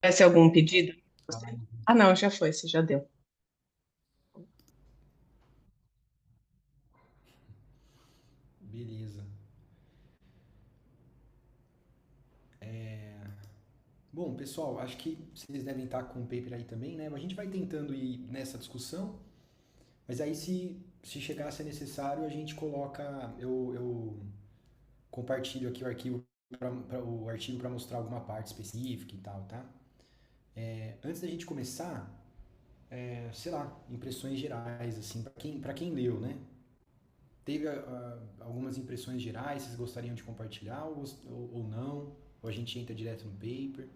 Vai ser algum pedido? Ah, Você? Ah, não, já foi, você já deu. beleza. Bom, pessoal, acho que vocês devem estar com o paper aí também, né? A gente vai tentando ir nessa discussão, mas aí se chegar a ser necessário, a gente coloca, eu compartilho aqui o arquivo para mostrar alguma parte específica e tal, tá? Antes da gente começar, sei lá, impressões gerais, assim, para quem leu, né? Teve algumas impressões gerais, vocês gostariam de compartilhar ou não? Ou a gente entra direto no paper?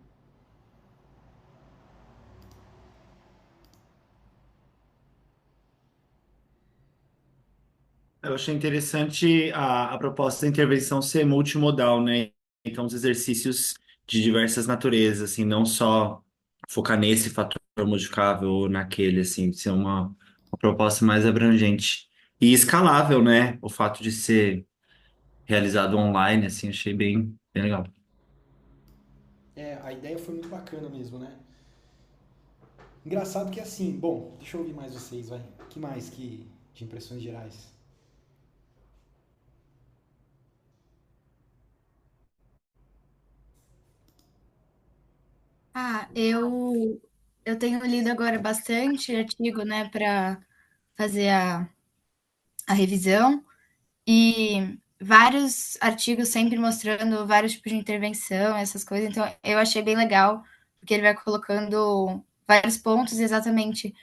Eu achei interessante a proposta da intervenção ser multimodal, né? Então, os exercícios de diversas naturezas, assim, não só focar nesse fator modificável ou naquele, assim, ser uma proposta mais abrangente. E escalável, né? O fato de ser realizado online, assim, achei bem legal. A ideia foi muito bacana mesmo, né? Engraçado que assim, bom, deixa eu ouvir mais vocês, vai. Que mais que de impressões gerais? Eu tenho lido agora bastante artigo, né, para fazer a revisão e vários artigos sempre mostrando vários tipos de intervenção, essas coisas. Então, eu achei bem legal, porque ele vai colocando vários pontos exatamente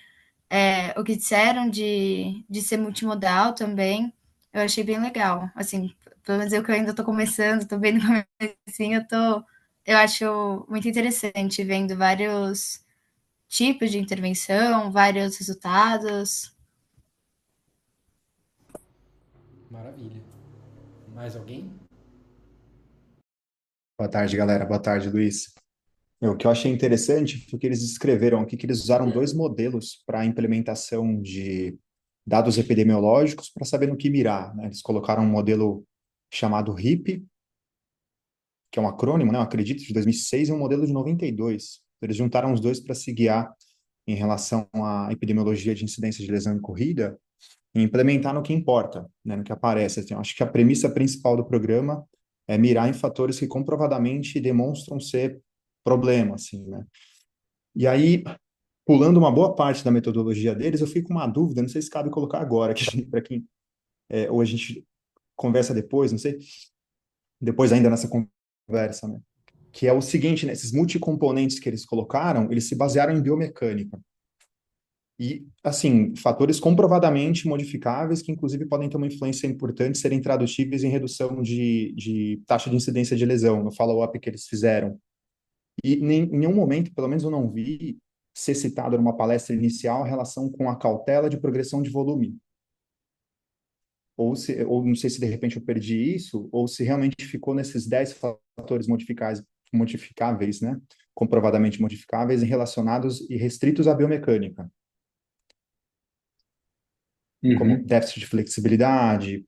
o que disseram de ser multimodal também. Eu achei bem legal. Assim, pelo menos eu que ainda estou começando, estou bem no comecinho, eu acho muito interessante vendo vários tipos de intervenção, vários resultados. Maravilha. Mais alguém? Boa tarde, galera. Boa tarde, Luiz. O que eu achei interessante foi que eles descreveram aqui que eles usaram dois modelos para a implementação de dados epidemiológicos para saber no que mirar, né? Eles colocaram um modelo chamado RIP, que é um acrônimo, né? Eu acredito, de 2006, e um modelo de 92. Eles juntaram os dois para se guiar em relação à epidemiologia de incidência de lesão em corrida e implementar no que importa, né? No que aparece. Assim, eu acho que a premissa principal do programa é mirar em fatores que comprovadamente demonstram ser problema, assim, né? E aí, pulando uma boa parte da metodologia deles, eu fico com uma dúvida, não sei se cabe colocar agora, para quem, ou a gente conversa depois, não sei, depois ainda nessa conversa, né? Que é o seguinte, né? Esses multicomponentes que eles colocaram, eles se basearam em biomecânica. E, assim, fatores comprovadamente modificáveis, que inclusive podem ter uma influência importante, serem tradutíveis em redução de taxa de incidência de lesão, no follow-up que eles fizeram. E em nenhum momento, pelo menos eu não vi, ser citado numa palestra inicial a relação com a cautela de progressão de volume. Ou não sei se de repente eu perdi isso, ou se realmente ficou nesses 10 fatores modificáveis, né? Comprovadamente modificáveis e relacionados e restritos à biomecânica, como Uhum. déficit de flexibilidade,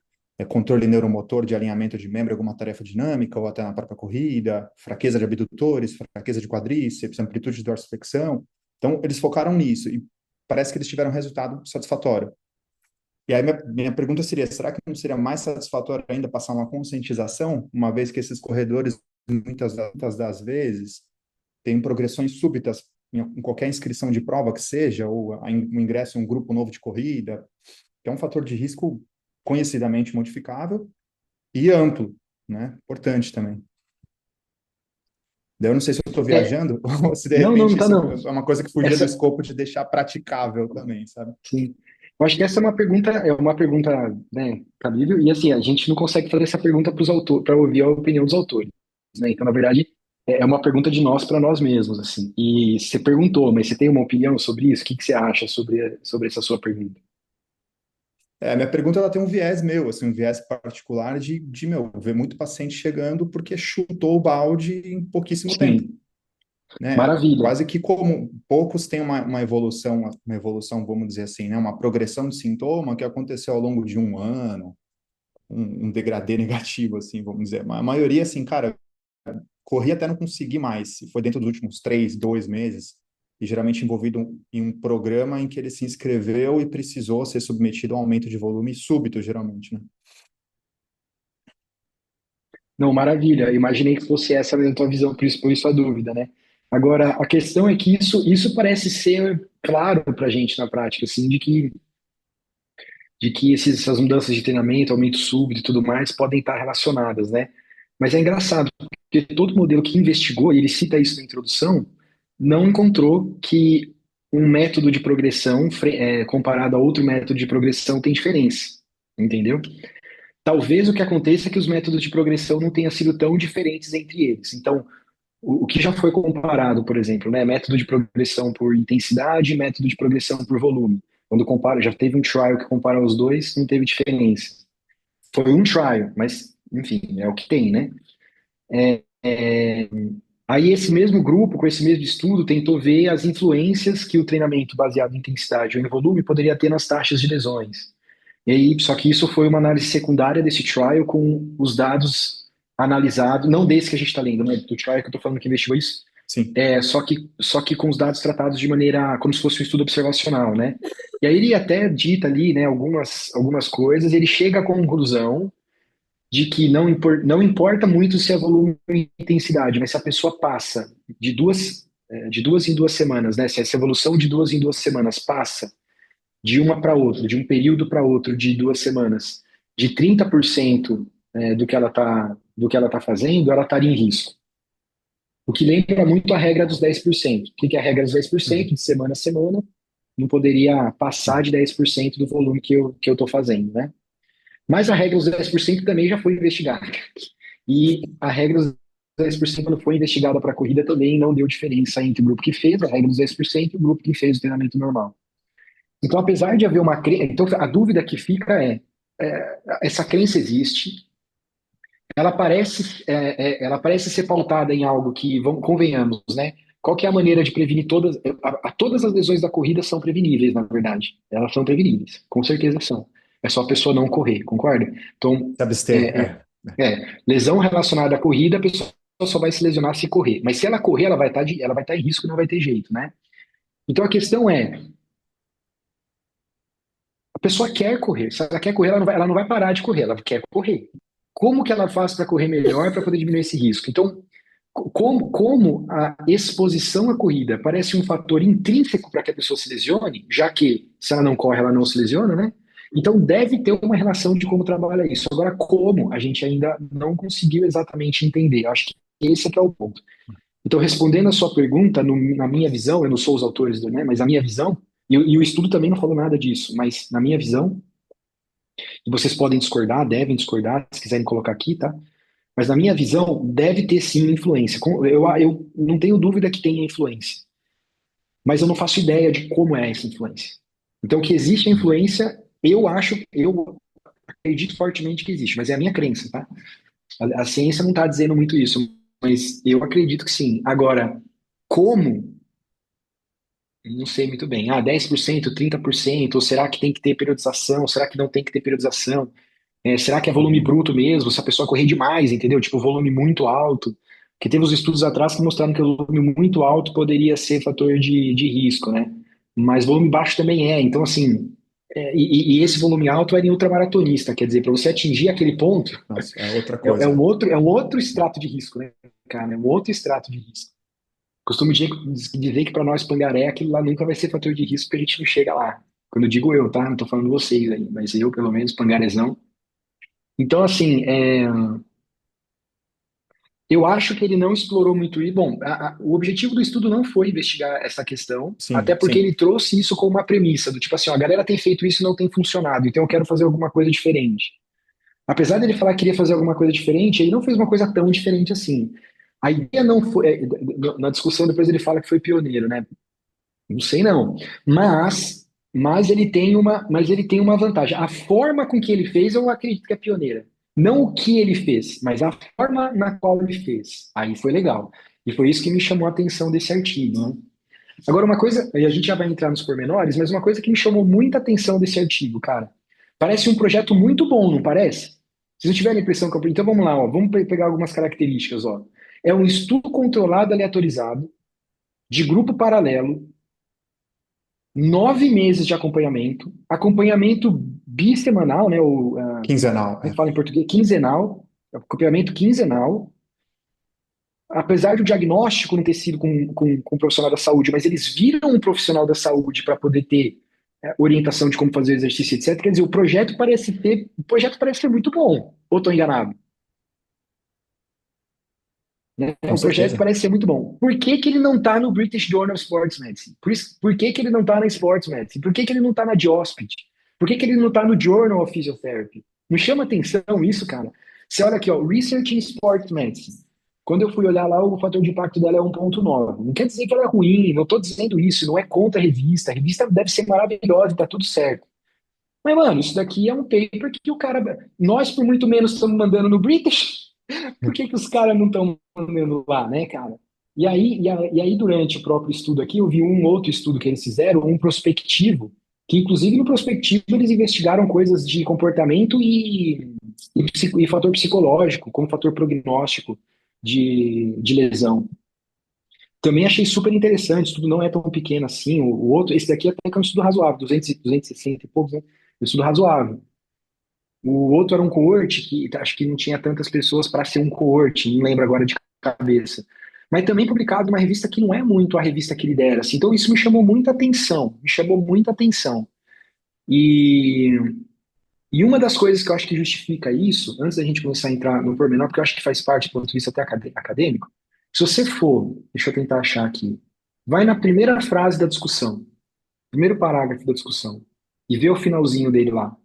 controle neuromotor de alinhamento de membro em alguma tarefa dinâmica ou até na própria corrida, fraqueza de abdutores, fraqueza de quadríceps, amplitude de dorsiflexão. Então, eles focaram nisso e parece que eles tiveram um resultado satisfatório. E aí, minha pergunta seria: será que não seria mais satisfatório ainda passar uma conscientização, uma vez que esses corredores, muitas das vezes, têm progressões súbitas em qualquer inscrição de prova que seja, ou o ingresso em um grupo novo de corrida, que é um fator de risco conhecidamente modificável e amplo, né? Importante também. Daí eu não sei se eu estou É, viajando ou se de não, não, repente não tá isso não. é uma coisa que fugia do Essa, escopo de deixar praticável também, sabe? sim. Eu acho que essa é uma pergunta, né, cabível, e assim, a gente não consegue fazer essa pergunta para os autores, para ouvir a opinião dos autores, né? Então, na verdade, é uma pergunta de nós para nós mesmos, assim. E você perguntou, mas você tem uma opinião sobre isso? O que que você acha sobre essa sua pergunta? A minha pergunta ela tem um viés meu, assim, um viés particular meu, ver muito paciente chegando porque chutou o balde em pouquíssimo tempo, Sim, né? maravilha. Quase que como poucos têm uma evolução, vamos dizer assim, né? Uma progressão de sintoma que aconteceu ao longo de um ano, um degradê negativo, assim, vamos dizer. A maioria, assim, cara, corri até não conseguir mais. E foi dentro dos últimos 2 meses, e geralmente envolvido em um programa em que ele se inscreveu e precisou ser submetido a um aumento de volume súbito, geralmente, né? Não, maravilha. Imaginei que fosse essa mesmo a tua visão, por isso a dúvida, né? Agora, a questão é que isso parece ser claro para a gente na prática, assim, de que essas mudanças de treinamento, aumento súbito e tudo mais, podem estar relacionadas, né? Mas é engraçado, porque todo modelo que investigou, e ele cita isso na introdução, não encontrou que um método de progressão, comparado a outro método de progressão, tem diferença, entendeu? Talvez o que aconteça é que os métodos de progressão não tenham sido tão diferentes entre eles. Então, o que já foi comparado, por exemplo, né, método de progressão por intensidade e método de progressão por volume. Quando compara, já teve um trial que compara os dois, não teve diferença. Foi um trial, mas, enfim, é o que tem, né? Aí esse mesmo grupo, com esse mesmo estudo, tentou ver as influências que o treinamento baseado em intensidade ou em volume poderia ter nas taxas de lesões. E aí, só que isso foi uma análise secundária desse trial com os dados analisados, não desse que a gente está lendo, né? Do trial que eu estou falando que investigou isso, Sim. só que com os dados tratados de maneira, como se fosse um estudo observacional, né? E aí ele até dita ali, né, algumas coisas, ele chega à conclusão de que não importa muito se é volume ou intensidade, mas se a pessoa passa de duas em duas semanas, né? Se essa evolução de 2 em 2 semanas passa de uma para outra, de um período para outro de 2 semanas, de 30% do que ela tá fazendo, ela estaria em risco. O que lembra muito a regra dos 10%. O que é a regra dos 10%? De semana a semana, não poderia passar de 10% do volume que eu estou fazendo, né? Mas a regra dos 10% também já foi investigada. E a regra dos 10%, quando foi investigada para a corrida, também não deu diferença entre o grupo que fez a regra dos 10% e o grupo que fez o treinamento normal. Então, apesar de haver uma crença, então a dúvida que fica essa crença existe, ela parece ser pautada em algo que, convenhamos, né? Qual que é a maneira de prevenir todas as lesões da corrida são preveníveis, na verdade. Elas são preveníveis, com certeza são. É só a pessoa não correr, concorda? Então, Se abster, lesão relacionada à corrida, a pessoa só vai se lesionar se correr. Mas se ela correr, ela vai estar em risco e não vai ter jeito, né? Então a questão é, a pessoa quer correr. Se ela quer correr, ela não vai parar de correr, ela quer correr. Como que ela faz para correr melhor para poder diminuir esse risco? Então, como a exposição à corrida parece um fator intrínseco para que a pessoa se lesione, já que se ela não corre, ela não se lesiona, né? Então deve ter uma relação de como trabalha isso. Agora, como a gente ainda não conseguiu exatamente entender. Acho que esse é que é o ponto. Então, respondendo a sua pergunta, na minha visão, eu não sou os autores, né, mas a minha visão, e o estudo também não falou nada disso, mas na minha visão, e vocês podem discordar, devem discordar, se quiserem colocar aqui, tá? Mas na minha visão, deve ter sim influência. Eu não tenho dúvida que tenha influência, mas eu não faço ideia de como é essa influência. Então, que existe a influência, eu acredito fortemente que existe, mas é a minha crença, tá? A ciência não está dizendo muito isso, mas eu acredito que sim. Agora, como? Não sei muito bem. 10%, 30%, ou será que tem que ter periodização? Será que não tem que ter periodização? Será que é volume bruto mesmo? Se a pessoa correr demais, entendeu? Tipo, volume muito alto. Porque teve uns estudos atrás que mostraram que o volume muito alto poderia ser fator de risco, né? Mas volume baixo também é. Então, assim, e esse volume alto é em ultramaratonista, quer dizer, para você atingir aquele ponto, nossa, é outra é coisa. um outro extrato de risco, né, cara? É um outro extrato de risco. Costumo dizer que para nós pangaré, aquilo lá nunca vai ser fator de risco, porque a gente não chega lá. Quando eu digo eu, tá? Não tô falando vocês aí, mas eu, pelo menos, pangarezão. Então, assim, eu acho que ele não explorou muito isso. Bom, o objetivo do estudo não foi investigar essa questão, até Sim, porque sim. ele trouxe isso como uma premissa, do tipo assim, ó, a galera tem feito isso e não tem funcionado, então eu quero fazer alguma coisa diferente. Apesar dele falar que queria fazer alguma coisa diferente, ele não fez uma coisa tão diferente assim. A ideia não foi. Na discussão, depois ele fala que foi pioneiro, né? Não sei não. Mas ele tem uma vantagem. A forma com que ele fez, eu acredito que é pioneira. Não o que ele fez, mas a forma na qual ele fez. Aí foi legal. E foi isso que me chamou a atenção desse artigo, né? Agora, uma coisa, e a gente já vai entrar nos pormenores, mas uma coisa que me chamou muita atenção desse artigo, cara. Parece um projeto muito bom, não parece? Vocês não tiverem a impressão que eu. Então vamos lá, ó, vamos pegar algumas características, ó. É um estudo controlado aleatorizado, de grupo paralelo, 9 meses de acompanhamento bissemanal, né? Quinzenal, Como fala em português? Quinzenal, acompanhamento quinzenal. Apesar do diagnóstico não ter sido com um profissional da saúde, mas eles viram um profissional da saúde para poder ter orientação de como fazer o exercício, etc. Quer dizer, o projeto parece ser muito bom. Ou estou enganado? Né? com O projeto certeza. parece ser muito bom. Por que que ele não está no British Journal of Sports Medicine? Por que que ele não está na Sports Medicine? Por que que ele não está na JOSPIT? Por que que ele não está no Journal of Physiotherapy? Não chama atenção isso, cara? Você olha aqui, ó, Research in Sports Medicine. Quando eu fui olhar lá, o fator de impacto dela é 1,9. Não quer dizer que ela é ruim, não estou dizendo isso, não é contra a revista deve ser maravilhosa, tá tudo certo. Mas, mano, isso daqui é um paper que o cara. Nós, por muito menos, estamos mandando no British. Por que que os caras não estão mandando lá, né, cara? E aí, durante o próprio estudo aqui, eu vi um outro estudo que eles fizeram, um prospectivo, que inclusive no prospectivo eles investigaram coisas de comportamento e fator psicológico, como fator prognóstico de lesão. Também achei super interessante, o estudo não é tão pequeno assim. O outro, esse daqui até que é um estudo razoável, 260 e poucos, né? Um estudo razoável. O outro era um coorte que acho que não tinha tantas pessoas para ser um coorte, não lembro agora de cabeça. Mas também publicado numa revista que não é muito a revista que lidera, assim. Então isso me chamou muita atenção, me chamou muita atenção. E, e uma das coisas que eu acho que justifica isso, antes da gente começar a entrar no pormenor, porque eu acho que faz parte do ponto de vista até acadêmico, se você for, deixa eu tentar achar aqui, vai na primeira frase da discussão, primeiro parágrafo da discussão, e vê o finalzinho dele lá.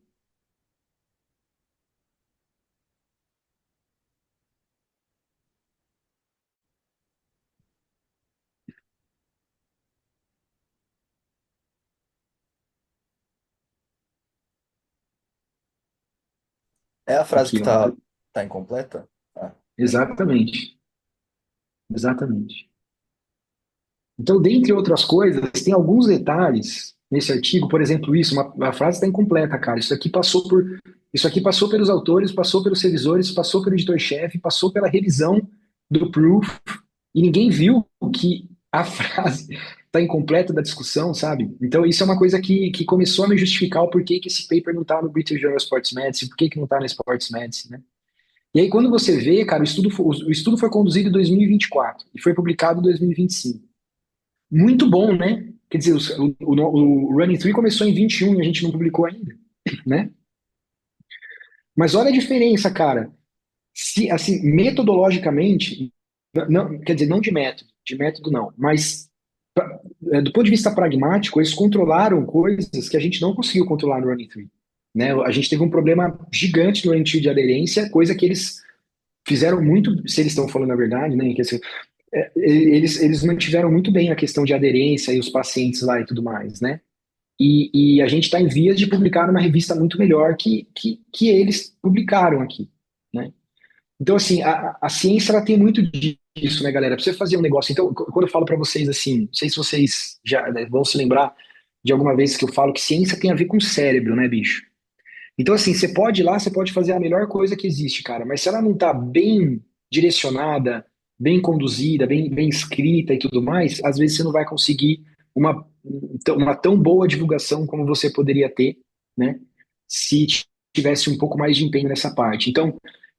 É a frase Aqui, que ó. tá incompleta? Ah, Exatamente. Exatamente. Então, dentre outras coisas, tem alguns detalhes nesse artigo, por exemplo, uma frase está incompleta, cara. Isso aqui passou pelos autores, passou pelos revisores, passou pelo editor-chefe, passou pela revisão do proof, e ninguém viu que a frase está incompleta da discussão, sabe? Então, isso é uma coisa que começou a me justificar o porquê que esse paper não está no British Journal of Sports Medicine, por que não está na Sports Medicine, né? E aí, quando você vê, cara, o estudo foi conduzido em 2024 e foi publicado em 2025. Muito bom, né? Quer dizer, o Running 3 começou em 21 e a gente não publicou ainda, né? Mas olha a diferença, cara. Se, assim, metodologicamente, não, quer dizer, não de método não, mas do ponto de vista pragmático, eles controlaram coisas que a gente não conseguiu controlar no Running 3, né? A gente teve um problema gigante no Running 3 de aderência, coisa que eles fizeram muito, se eles estão falando a verdade, né? Que, assim, eles mantiveram muito bem a questão de aderência e os pacientes lá e tudo mais, né? E a gente está em vias de publicar numa revista muito melhor que eles publicaram aqui, né? Então, assim, a ciência ela tem muito disso, né, galera? Pra você fazer um negócio. Então, quando eu falo para vocês assim, não sei se vocês já, né, vão se lembrar de alguma vez que eu falo que ciência tem a ver com cérebro, né, bicho? Então, assim, você pode ir lá, você pode fazer a melhor coisa que existe, cara, mas se ela não tá bem direcionada, bem conduzida, bem escrita e tudo mais, às vezes você não vai conseguir uma tão boa divulgação como você poderia ter, né, se tivesse um pouco mais de empenho nessa parte. Então,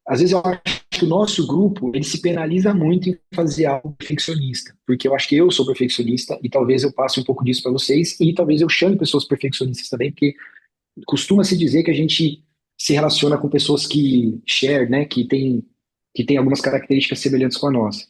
às vezes eu acho que o nosso grupo, ele se penaliza muito em fazer algo perfeccionista, porque eu acho que eu sou perfeccionista e talvez eu passe um pouco disso para vocês e talvez eu chame pessoas perfeccionistas também, porque costuma-se dizer que a gente se relaciona com pessoas que share, né, que tem algumas características semelhantes com a nossa.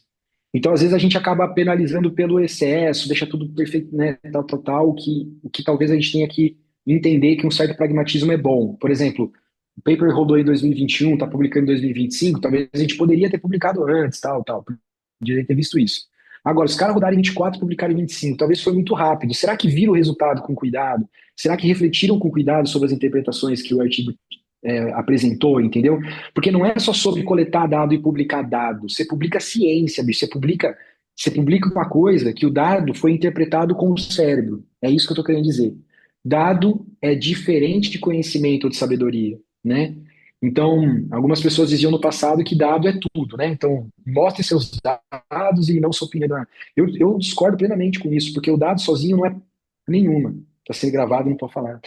Então, às vezes, a gente acaba penalizando pelo excesso, deixa tudo perfeito, né, tal, o que talvez a gente tenha que entender que um certo pragmatismo é bom. Por exemplo, o paper rodou em 2021, está publicando em 2025, talvez a gente poderia ter publicado antes, tal, poderia ter visto isso. Agora, os caras rodarem em 24 e publicarem em 25, talvez foi muito rápido. Será que viram o resultado com cuidado? Será que refletiram com cuidado sobre as interpretações que o artigo apresentou, entendeu? Porque não é só sobre coletar dado e publicar dado. Você publica ciência, bicho. Você publica uma coisa que o dado foi interpretado com o cérebro. É isso que eu estou querendo dizer. Dado é diferente de conhecimento ou de sabedoria, né? Então, algumas pessoas diziam no passado que dado é tudo, né? Então, mostre seus dados e não sua opinião. Eu discordo plenamente com isso, porque o dado sozinho não é nenhuma. Está sendo gravado, não pode falar.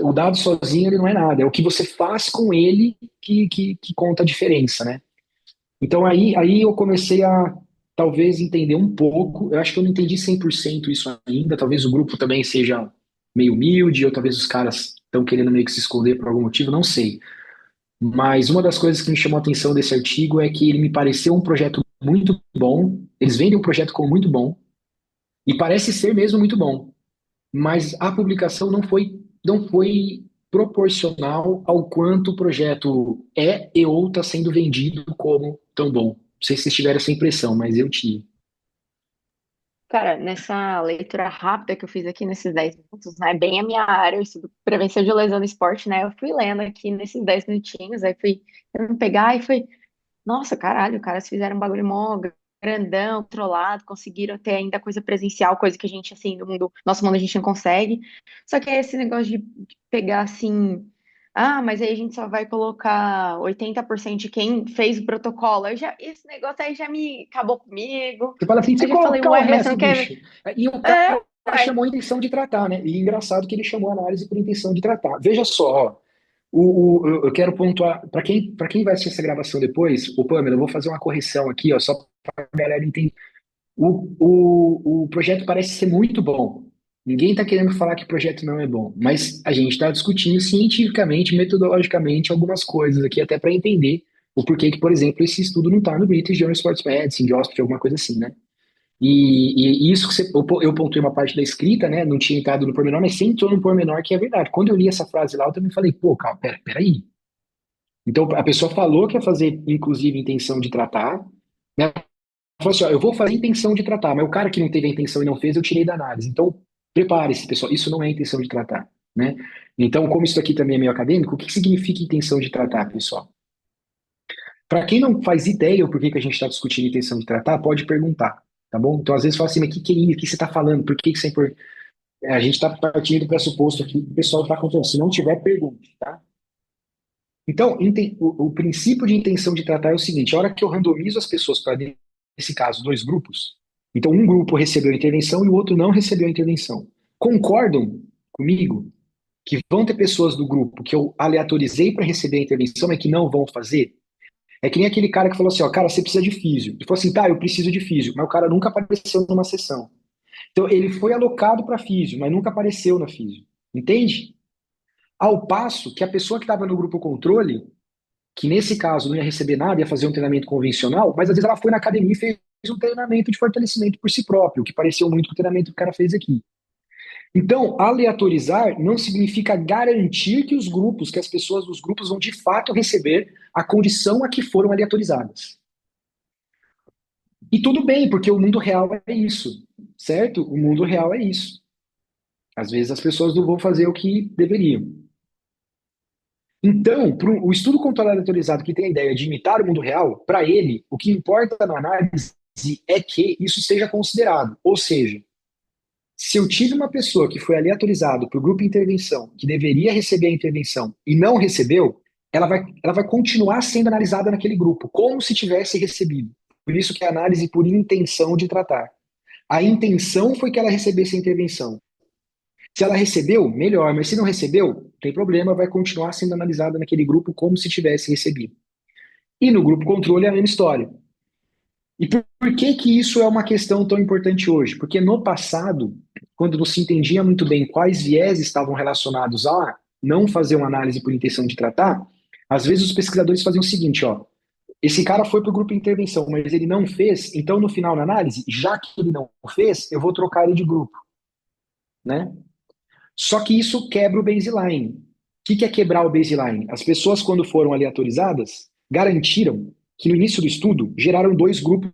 O dado sozinho ele não é nada, é o que você faz com ele que conta a diferença, né? Então aí eu comecei a talvez entender um pouco, eu acho que eu não entendi 100% isso ainda, talvez o grupo também seja meio humilde, ou talvez os caras estão querendo meio que se esconder por algum motivo, não sei. Mas uma das coisas que me chamou a atenção desse artigo é que ele me pareceu um projeto muito bom, eles vendem o projeto como muito bom, e parece ser mesmo muito bom, mas a publicação não foi proporcional ao quanto o projeto é e ou está sendo vendido como tão bom. Não sei se vocês tiveram essa impressão, mas eu tive. Cara, nessa leitura rápida que eu fiz aqui nesses 10 minutos, né? Bem a minha área, eu estudo prevenção de lesão no esporte, né? Eu fui lendo aqui nesses 10 minutinhos, aí fui tentando pegar e foi, nossa, caralho, caras fizeram um bagulho mó grandão, trollado, conseguiram ter ainda coisa presencial, coisa que a gente, assim, no mundo, nosso mundo a gente não consegue. Só que é esse negócio de pegar assim. Ah, mas aí a gente só vai colocar 80% de quem fez o protocolo. Esse negócio aí já me acabou comigo. Você fala assim, Aí você já falei, qual é ué, mas você essa, não quer. bicho? E o cara É, ué. chamou a intenção de tratar, né? E engraçado que ele chamou a análise por intenção de tratar. Veja só, ó, eu quero pontuar, para quem vai assistir essa gravação depois, o Pamela, eu vou fazer uma correção aqui, ó, só para a galera entender. O projeto parece ser muito bom. Ninguém está querendo falar que o projeto não é bom, mas a gente está discutindo cientificamente, metodologicamente, algumas coisas aqui, até para entender o porquê que, por exemplo, esse estudo não está no British Journal of Sports Medicine, Josph, alguma coisa assim, né? E isso que eu pontuei uma parte da escrita, né? Não tinha entrado no pormenor, mas sem entrou no pormenor, que é verdade. Quando eu li essa frase lá, eu também falei, pô, calma, peraí. Então, a pessoa falou que ia fazer, inclusive, intenção de tratar, né? Falou assim, ó, eu vou fazer a intenção de tratar, mas o cara que não teve a intenção e não fez, eu tirei da análise. Então, prepare-se, pessoal, isso não é intenção de tratar, né? Então, como isso aqui também é meio acadêmico, o que significa intenção de tratar, pessoal? Para quem não faz ideia o porquê que a gente está discutindo intenção de tratar, pode perguntar, tá bom? Então, às vezes, fala assim, mas o que é isso? O que você está falando? Por que isso é importante? A gente está partindo do pressuposto aqui que o pessoal está contando. Se não tiver, pergunte, tá? Então, o princípio de intenção de tratar é o seguinte: a hora que eu randomizo as pessoas para, nesse caso, dois grupos, então um grupo recebeu a intervenção e o outro não recebeu a intervenção. Concordam comigo que vão ter pessoas do grupo que eu aleatorizei para receber a intervenção e que não vão fazer? É que nem aquele cara que falou assim: ó, cara, você precisa de físio. Ele falou assim: tá, eu preciso de físio, mas o cara nunca apareceu numa sessão. Então, ele foi alocado para físio, mas nunca apareceu na físio. Entende? Ao passo que a pessoa que estava no grupo controle, que nesse caso não ia receber nada, ia fazer um treinamento convencional, mas às vezes ela foi na academia e fez um treinamento de fortalecimento por si próprio, que pareceu muito com o treinamento que o cara fez aqui. Então, aleatorizar não significa garantir que os grupos, que as pessoas dos grupos vão de fato receber a condição a que foram aleatorizadas. E tudo bem, porque o mundo real é isso, certo? O mundo real é isso. Às vezes as pessoas não vão fazer o que deveriam. Então, o estudo controlado aleatorizado que tem a ideia de imitar o mundo real, para ele, o que importa na análise é que isso seja considerado. Ou seja, se eu tive uma pessoa que foi aleatorizado para o grupo de intervenção, que deveria receber a intervenção e não recebeu, ela vai continuar sendo analisada naquele grupo, como se tivesse recebido. Por isso que é análise por intenção de tratar. A intenção foi que ela recebesse a intervenção. Se ela recebeu, melhor, mas se não recebeu, tem problema, vai continuar sendo analisada naquele grupo como se tivesse recebido. E no grupo controle é a mesma história. E por que que isso é uma questão tão importante hoje? Porque no passado, quando não se entendia muito bem quais viés estavam relacionados a não fazer uma análise por intenção de tratar, às vezes os pesquisadores faziam o seguinte, ó, esse cara foi para o grupo de intervenção, mas ele não fez, então no final da análise, já que ele não fez, eu vou trocar ele de grupo, né? Só que isso quebra o baseline. O que é quebrar o baseline? As pessoas, quando foram aleatorizadas, garantiram que no início do estudo geraram dois grupos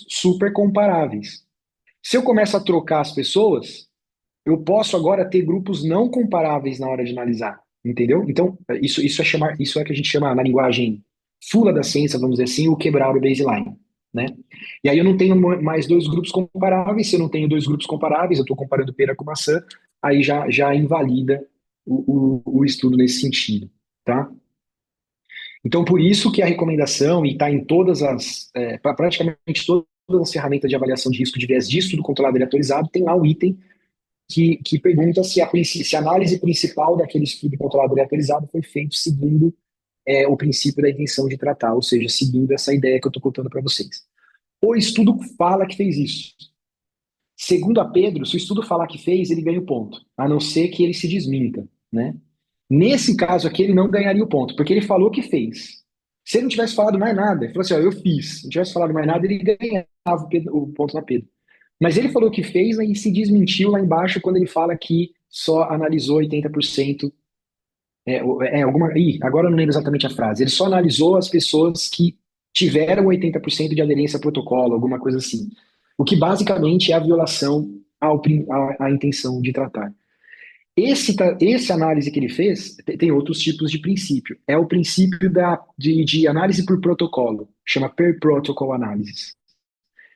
super comparáveis. Se eu começo a trocar as pessoas, eu posso agora ter grupos não comparáveis na hora de analisar, entendeu? Então, isso é que a gente chama na linguagem fula da ciência, vamos dizer assim, o quebrar o baseline, né? E aí eu não tenho mais dois grupos comparáveis. Se eu não tenho dois grupos comparáveis, eu estou comparando pera com maçã, aí já invalida o estudo nesse sentido, tá? Então, por isso que a recomendação, e está em praticamente todas as ferramentas de avaliação de risco de viés de estudo controlado e atualizado, tem lá um item que pergunta se a análise principal daquele estudo controlado e atualizado foi feito seguindo o princípio da intenção de tratar, ou seja, seguindo essa ideia que eu estou contando para vocês. O estudo fala que fez isso. Segundo a Pedro, se o estudo falar que fez, ele ganha o ponto, a não ser que ele se desminta, né? Nesse caso aqui, ele não ganharia o ponto, porque ele falou que fez. Se ele não tivesse falado mais nada, ele falou assim, ó, eu fiz. Se não tivesse falado mais nada, ele ganhava o ponto na Pedro. Mas ele falou que fez, né, e se desmentiu lá embaixo quando ele fala que só analisou 80%. Agora eu não lembro exatamente a frase. Ele só analisou as pessoas que tiveram 80% de aderência ao protocolo, alguma coisa assim. O que basicamente é a violação à intenção de tratar. Esse análise que ele fez tem outros tipos de princípio. É o princípio de análise por protocolo, chama per protocol analysis.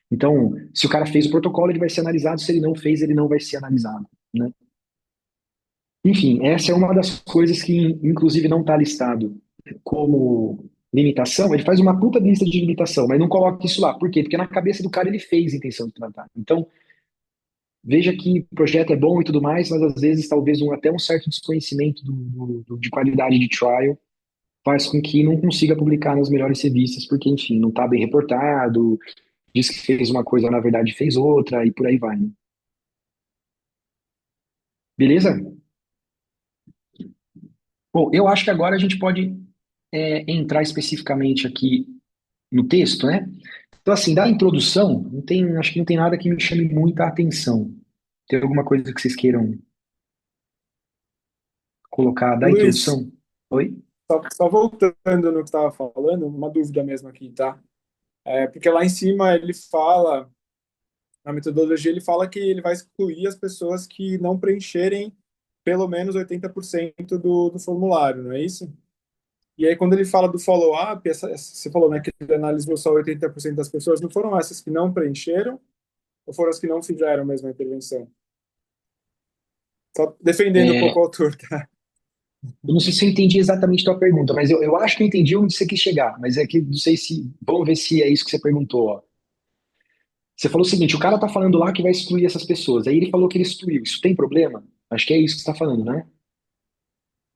Então, se o cara fez o protocolo, ele vai ser analisado, se ele não fez, ele não vai ser analisado, né? Enfim, essa é uma das coisas que, inclusive, não está listado como limitação. Ele faz uma puta lista de limitação, mas não coloca isso lá. Por quê? Porque na cabeça do cara ele fez intenção de tratar. Então, veja que o projeto é bom e tudo mais, mas às vezes talvez até um certo desconhecimento de qualidade de trial faz com que não consiga publicar nas melhores revistas, porque, enfim, não está bem reportado, diz que fez uma coisa, na verdade fez outra, e por aí vai, né? Beleza? Bom, eu acho que agora a gente pode entrar especificamente aqui no texto, né? Então, assim, da introdução, acho que não tem nada que me chame muita atenção. Tem alguma coisa que vocês queiram colocar da Luiz, introdução? Oi? só voltando no que estava falando, uma dúvida mesmo aqui, tá? Porque lá em cima ele fala, na metodologia, ele fala que ele vai excluir as pessoas que não preencherem pelo menos 80% do formulário, não é isso? E aí, quando ele fala do follow-up, você falou, né, que ele analisou só 80% das pessoas, não foram essas que não preencheram ou foram as que não fizeram mesmo a intervenção? Só defendendo um pouco É, o autor, tá? eu não sei se eu entendi exatamente a tua pergunta, mas eu acho que eu entendi onde você quis chegar, mas é que não sei se. Vamos ver se é isso que você perguntou, ó. Você falou o seguinte: o cara tá falando lá que vai excluir essas pessoas, aí ele falou que ele excluiu. Isso tem problema? Acho que é isso que você tá falando, né?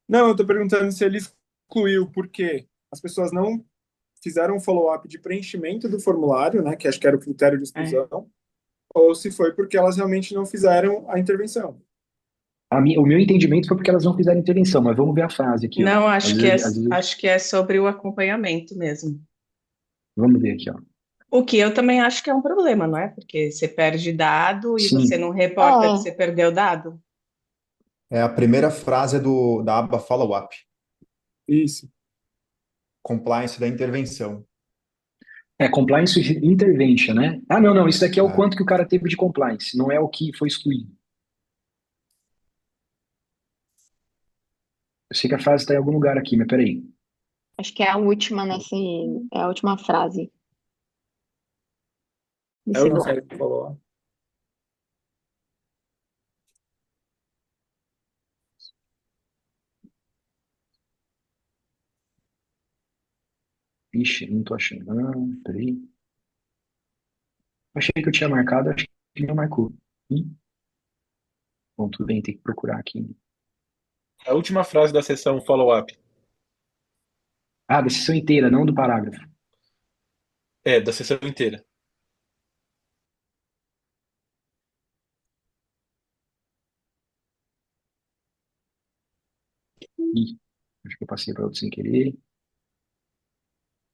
Não, eu estou perguntando se ele excluiu porque as pessoas não fizeram um follow-up de preenchimento do formulário, né, que acho que era o critério de É. exclusão, ou se foi porque elas realmente não fizeram a intervenção. O meu entendimento foi porque elas não fizeram intervenção, mas vamos ver a frase aqui, ó. Não, Às vezes, acho que é sobre o acompanhamento mesmo. vamos ver aqui, ó. O que eu também acho que é um problema, não é? Porque você perde dado e você Sim, não reporta que É, você perdeu dado. É a primeira frase da aba follow-up, Isso. compliance da intervenção. compliance with intervention, né? Ah, não, não, isso daqui é o É. quanto que o cara teve de compliance, não é o que foi excluído. Eu sei que a frase está em algum lugar aqui, mas peraí. acho que é a última é a última frase É o desse que bloco. você falou. Ixi, não tô achando. Ah, peraí. Achei que eu tinha marcado, acho que não marcou. Bom, tudo bem, tem que procurar aqui. A última frase da sessão follow-up. Ah, da sessão inteira, não do parágrafo. É, da sessão inteira. Ih, acho que eu passei para outro sem querer.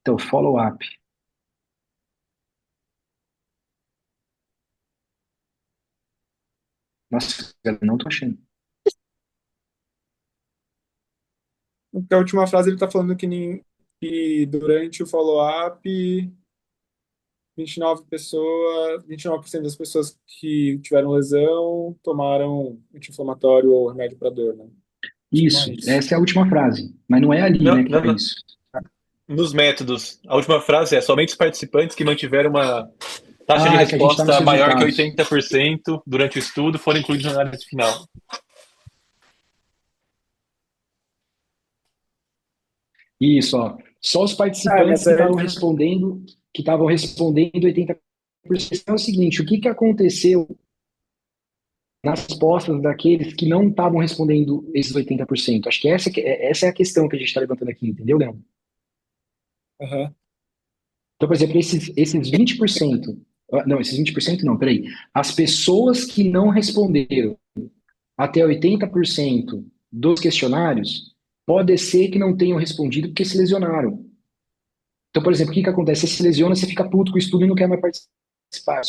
Então, follow-up. Nossa, eu não tô achando. Porque a última frase ele está falando que durante o follow-up, 29% das pessoas que tiveram lesão tomaram anti-inflamatório ou remédio para dor, né? Acho que não é Isso, isso. essa é a última frase. Mas não é ali, Não, né, que não, foi não. isso. Nos métodos, a última frase é: somente os participantes que mantiveram uma taxa de Ah, é que a gente tá nos resposta maior que resultados. 80% durante o estudo foram incluídos na análise final. Isso, ó. Só os É, participantes mas aí, que estavam respondendo 80%. Então é o seguinte, o que que aconteceu nas respostas daqueles que não estavam respondendo esses 80%? Acho que essa é a questão que a gente está levantando aqui, entendeu, Leandro? aham. Então, por exemplo, esses 20%, não, esses 20% não, peraí. As pessoas que não responderam até 80% dos questionários, pode ser que não tenham respondido porque se lesionaram. Então, por exemplo, o que que acontece? Você se lesiona, você fica puto com o estudo e não quer mais participar.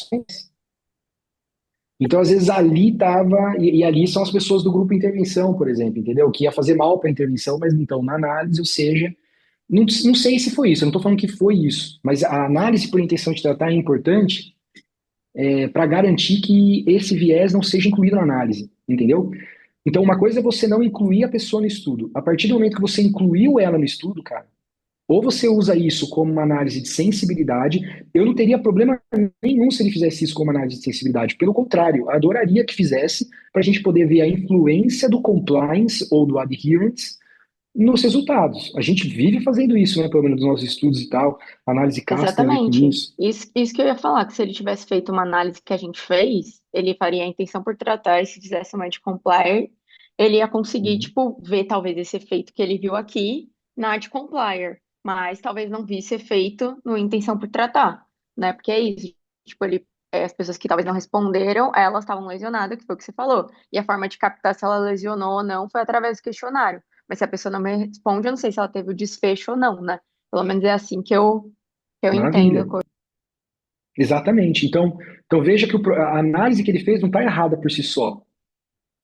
Então, às vezes, ali tava, e ali são as pessoas do grupo intervenção, por exemplo, entendeu? Que ia fazer mal para a intervenção, mas então na análise, ou seja, não sei se foi isso, eu não estou falando que foi isso, mas a análise por intenção de tratar é importante para garantir que esse viés não seja incluído na análise, entendeu? Então, uma coisa é você não incluir a pessoa no estudo. A partir do momento que você incluiu ela no estudo, cara, ou você usa isso como uma análise de sensibilidade, eu não teria problema nenhum se ele fizesse isso como análise de sensibilidade. Pelo contrário, eu adoraria que fizesse para a gente poder ver a influência do compliance ou do adherence nos resultados. A gente vive fazendo isso, né? Pelo menos nos nossos estudos e tal. A análise CAS tem a ver com Exatamente. isso. Isso que eu ia falar, que se ele tivesse feito uma análise que a gente fez, ele faria a intenção por tratar, e se fizesse uma de complier, ele ia conseguir, Uhum. tipo, ver talvez esse efeito que ele viu aqui na de complier, mas talvez não visse efeito no intenção por tratar, né? Porque é isso, tipo, as pessoas que talvez não responderam, elas estavam lesionadas, que foi o que você falou, e a forma de captar se ela lesionou ou não foi através do questionário. Mas se a pessoa não me responde, eu não sei se ela teve o desfecho ou não, né? Pelo menos é assim que eu entendo Maravilha. a coisa. Exatamente. Então veja que a análise que ele fez não está errada por si só,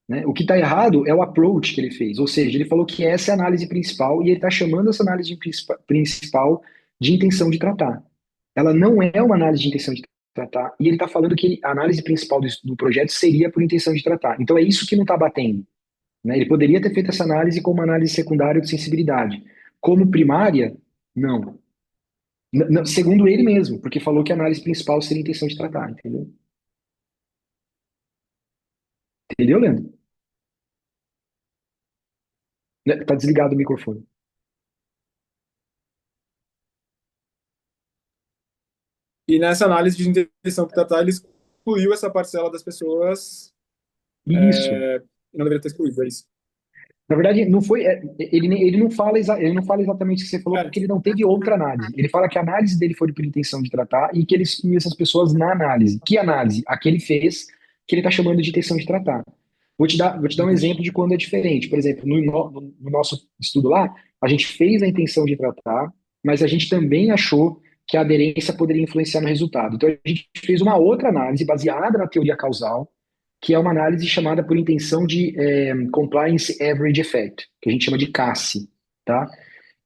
né? O que está errado é o approach que ele fez, ou seja, ele falou que essa é a análise principal e ele está chamando essa análise principal de intenção de tratar. Ela não é uma análise de intenção de tratar e ele está falando que a análise principal do projeto seria por intenção de tratar. Então é isso que não está batendo, né? Ele poderia ter feito essa análise como análise secundária de sensibilidade. Como primária, não. Segundo ele mesmo, porque falou que a análise principal seria a intenção de tratar, entendeu? Entendeu, Leandro? Tá desligado o microfone. E nessa análise de intenção por tratar, ele excluiu essa parcela das pessoas Isso. que não deveria ter excluído, é isso. Na verdade, não foi. Ele não fala, ele não fala exatamente o que você falou, É, porque ele não teve outra análise. Ele fala que a análise dele foi por intenção de tratar e que ele excluiu essas pessoas na análise. Que análise? A que ele fez, que ele está chamando de intenção de tratar. Vou te dar um exemplo de quando é diferente. Por exemplo, no nosso estudo lá, a gente fez a intenção de tratar, mas a gente também achou que a aderência poderia influenciar no resultado. Então, a gente fez uma outra análise baseada na teoria causal, que é uma análise chamada por intenção de Compliance Average Effect, que a gente chama de CACE, tá?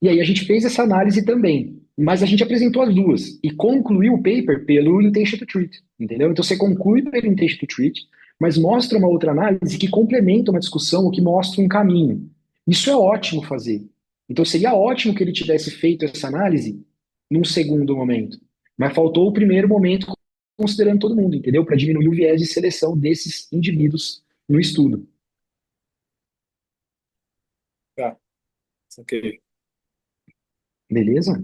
E aí a gente fez essa análise também, mas a gente apresentou as duas e concluiu o paper pelo Intention to Treat, entendeu? Então você conclui pelo Intention to Treat, mas mostra uma outra análise que complementa uma discussão ou que mostra um caminho. Isso é ótimo fazer. Então seria ótimo que ele tivesse feito essa análise num segundo momento, mas faltou o primeiro momento considerando todo mundo, entendeu? Para diminuir o viés de seleção desses indivíduos no estudo. tá, ok. Beleza?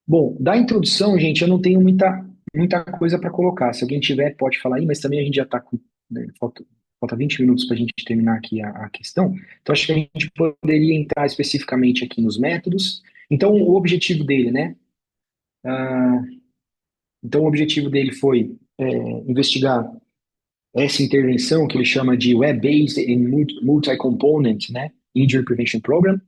Bom, da introdução, gente, eu não tenho muita coisa para colocar. Se alguém tiver, pode falar aí, mas também a gente já está com. Né, falta 20 minutos para a gente terminar aqui a questão. Então, acho que a gente poderia entrar especificamente aqui nos métodos. Então, o objetivo dele, né? Ah, então, o objetivo dele foi investigar essa intervenção que ele chama de Web-Based and Multi-Component, né? Injury Prevention Program.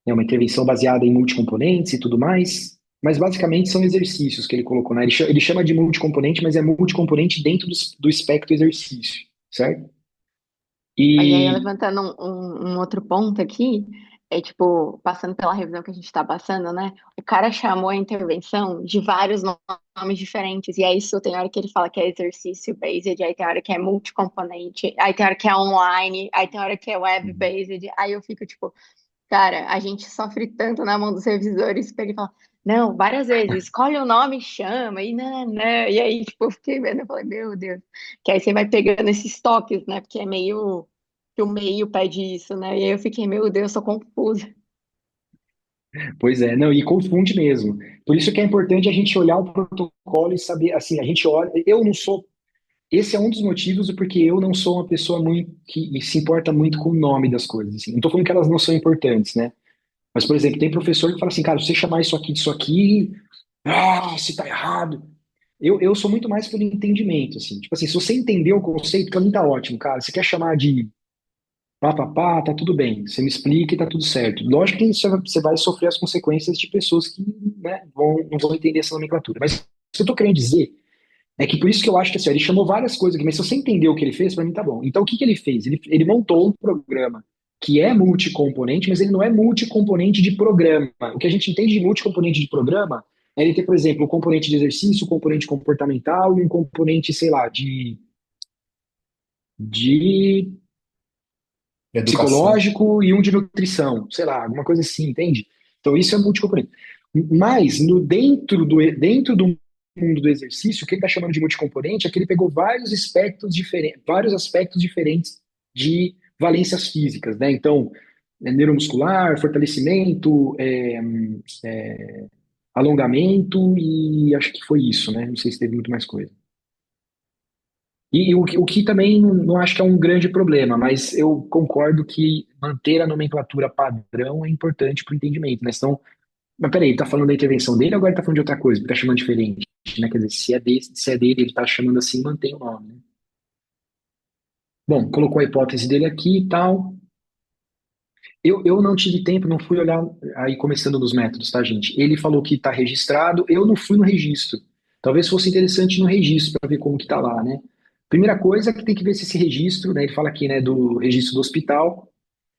É uma intervenção baseada em multicomponentes e tudo mais, mas basicamente são exercícios que ele colocou, né? Ele chama de multicomponente, mas é multicomponente dentro do espectro exercício, certo? Mas aí, E levantando um outro ponto aqui, é tipo, passando pela revisão que a gente está passando, né? O cara chamou a intervenção de vários nomes diferentes, e é isso, tem hora que ele fala que é exercício based, aí tem hora que é multicomponente, aí tem hora que é online, aí tem hora que é web based, aí eu fico tipo, cara, a gente sofre tanto na mão dos revisores para ele falar, não, várias vezes, escolhe o nome e chama, e não, e aí, tipo, eu fiquei vendo, eu falei, meu Deus, que aí você vai pegando esses toques, né, porque é meio, que o meio pede isso, né, e aí eu fiquei, meu Deus, tô confusa. Pois é, não, e confunde mesmo. Por isso que é importante a gente olhar o protocolo e saber, assim, a gente olha, eu não sou, esse é um dos motivos do porque eu não sou uma pessoa muito que se importa muito com o nome das coisas, assim. Não tô falando que elas não são importantes, né? Mas, por exemplo, tem professor que fala assim, cara, se você chamar isso aqui disso aqui, se tá errado. Eu sou muito mais pelo entendimento, assim. Tipo assim, se você entendeu o conceito, pra mim tá ótimo, cara. Você quer chamar de pá, pá, pá, tá tudo bem. Você me explica e tá tudo certo. Lógico que você vai sofrer as consequências de pessoas que, né, não vão entender essa nomenclatura. Mas o que eu tô querendo dizer é que por isso que eu acho que assim, ele chamou várias coisas aqui, mas se você entendeu o que ele fez, pra mim tá bom. Então o que que ele fez? Ele montou um programa que é multicomponente, mas ele não é multicomponente de programa. O que a gente entende de multicomponente de programa é ele ter, por exemplo, um componente de exercício, um componente comportamental e um componente, sei lá, de Educação. psicológico e um de nutrição, sei lá, alguma coisa assim, entende? Então isso é multicomponente. Mas dentro do mundo do exercício, o que ele está chamando de multicomponente é que ele pegou vários aspectos diferentes de valências físicas, né? Então, neuromuscular, fortalecimento, alongamento e acho que foi isso, né? Não sei se teve muito mais coisa. E o que também não acho que é um grande problema, mas eu concordo que manter a nomenclatura padrão é importante para o entendimento, né? Senão, mas peraí, ele tá falando da intervenção dele ou agora ele tá falando de outra coisa? Ele tá chamando diferente, né? Quer dizer, se é dele, ele tá chamando assim, mantém o nome, né? Bom, colocou a hipótese dele aqui e tal. Eu não tive tempo, não fui olhar aí começando nos métodos, tá, gente? Ele falou que está registrado, eu não fui no registro. Talvez fosse interessante ir no registro para ver como que tá lá, né? Primeira coisa é que tem que ver se esse registro, né? Ele fala aqui, né, do registro do hospital,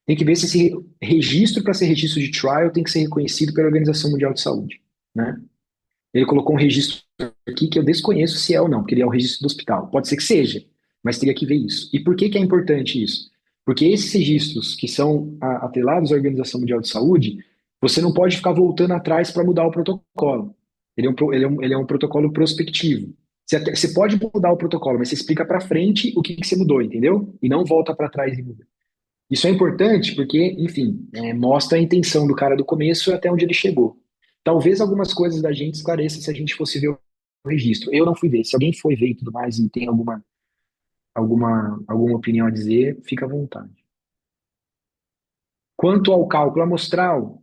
tem que ver se esse registro para ser registro de trial tem que ser reconhecido pela Organização Mundial de Saúde, né? Ele colocou um registro aqui que eu desconheço se é ou não, porque ele é o registro do hospital. Pode ser que seja, mas teria que ver isso. E por que que é importante isso? Porque esses registros que são atrelados à Organização Mundial de Saúde, você não pode ficar voltando atrás para mudar o protocolo. Ele é um protocolo prospectivo. Você pode mudar o protocolo, mas você explica para frente o que você mudou, entendeu? E não volta para trás e muda. Isso é importante porque, enfim, mostra a intenção do cara do começo até onde ele chegou. Talvez algumas coisas da gente esclareçam se a gente fosse ver o registro. Eu não fui ver. Se alguém foi ver e tudo mais e tem alguma opinião a dizer, fica à vontade. Quanto ao cálculo amostral,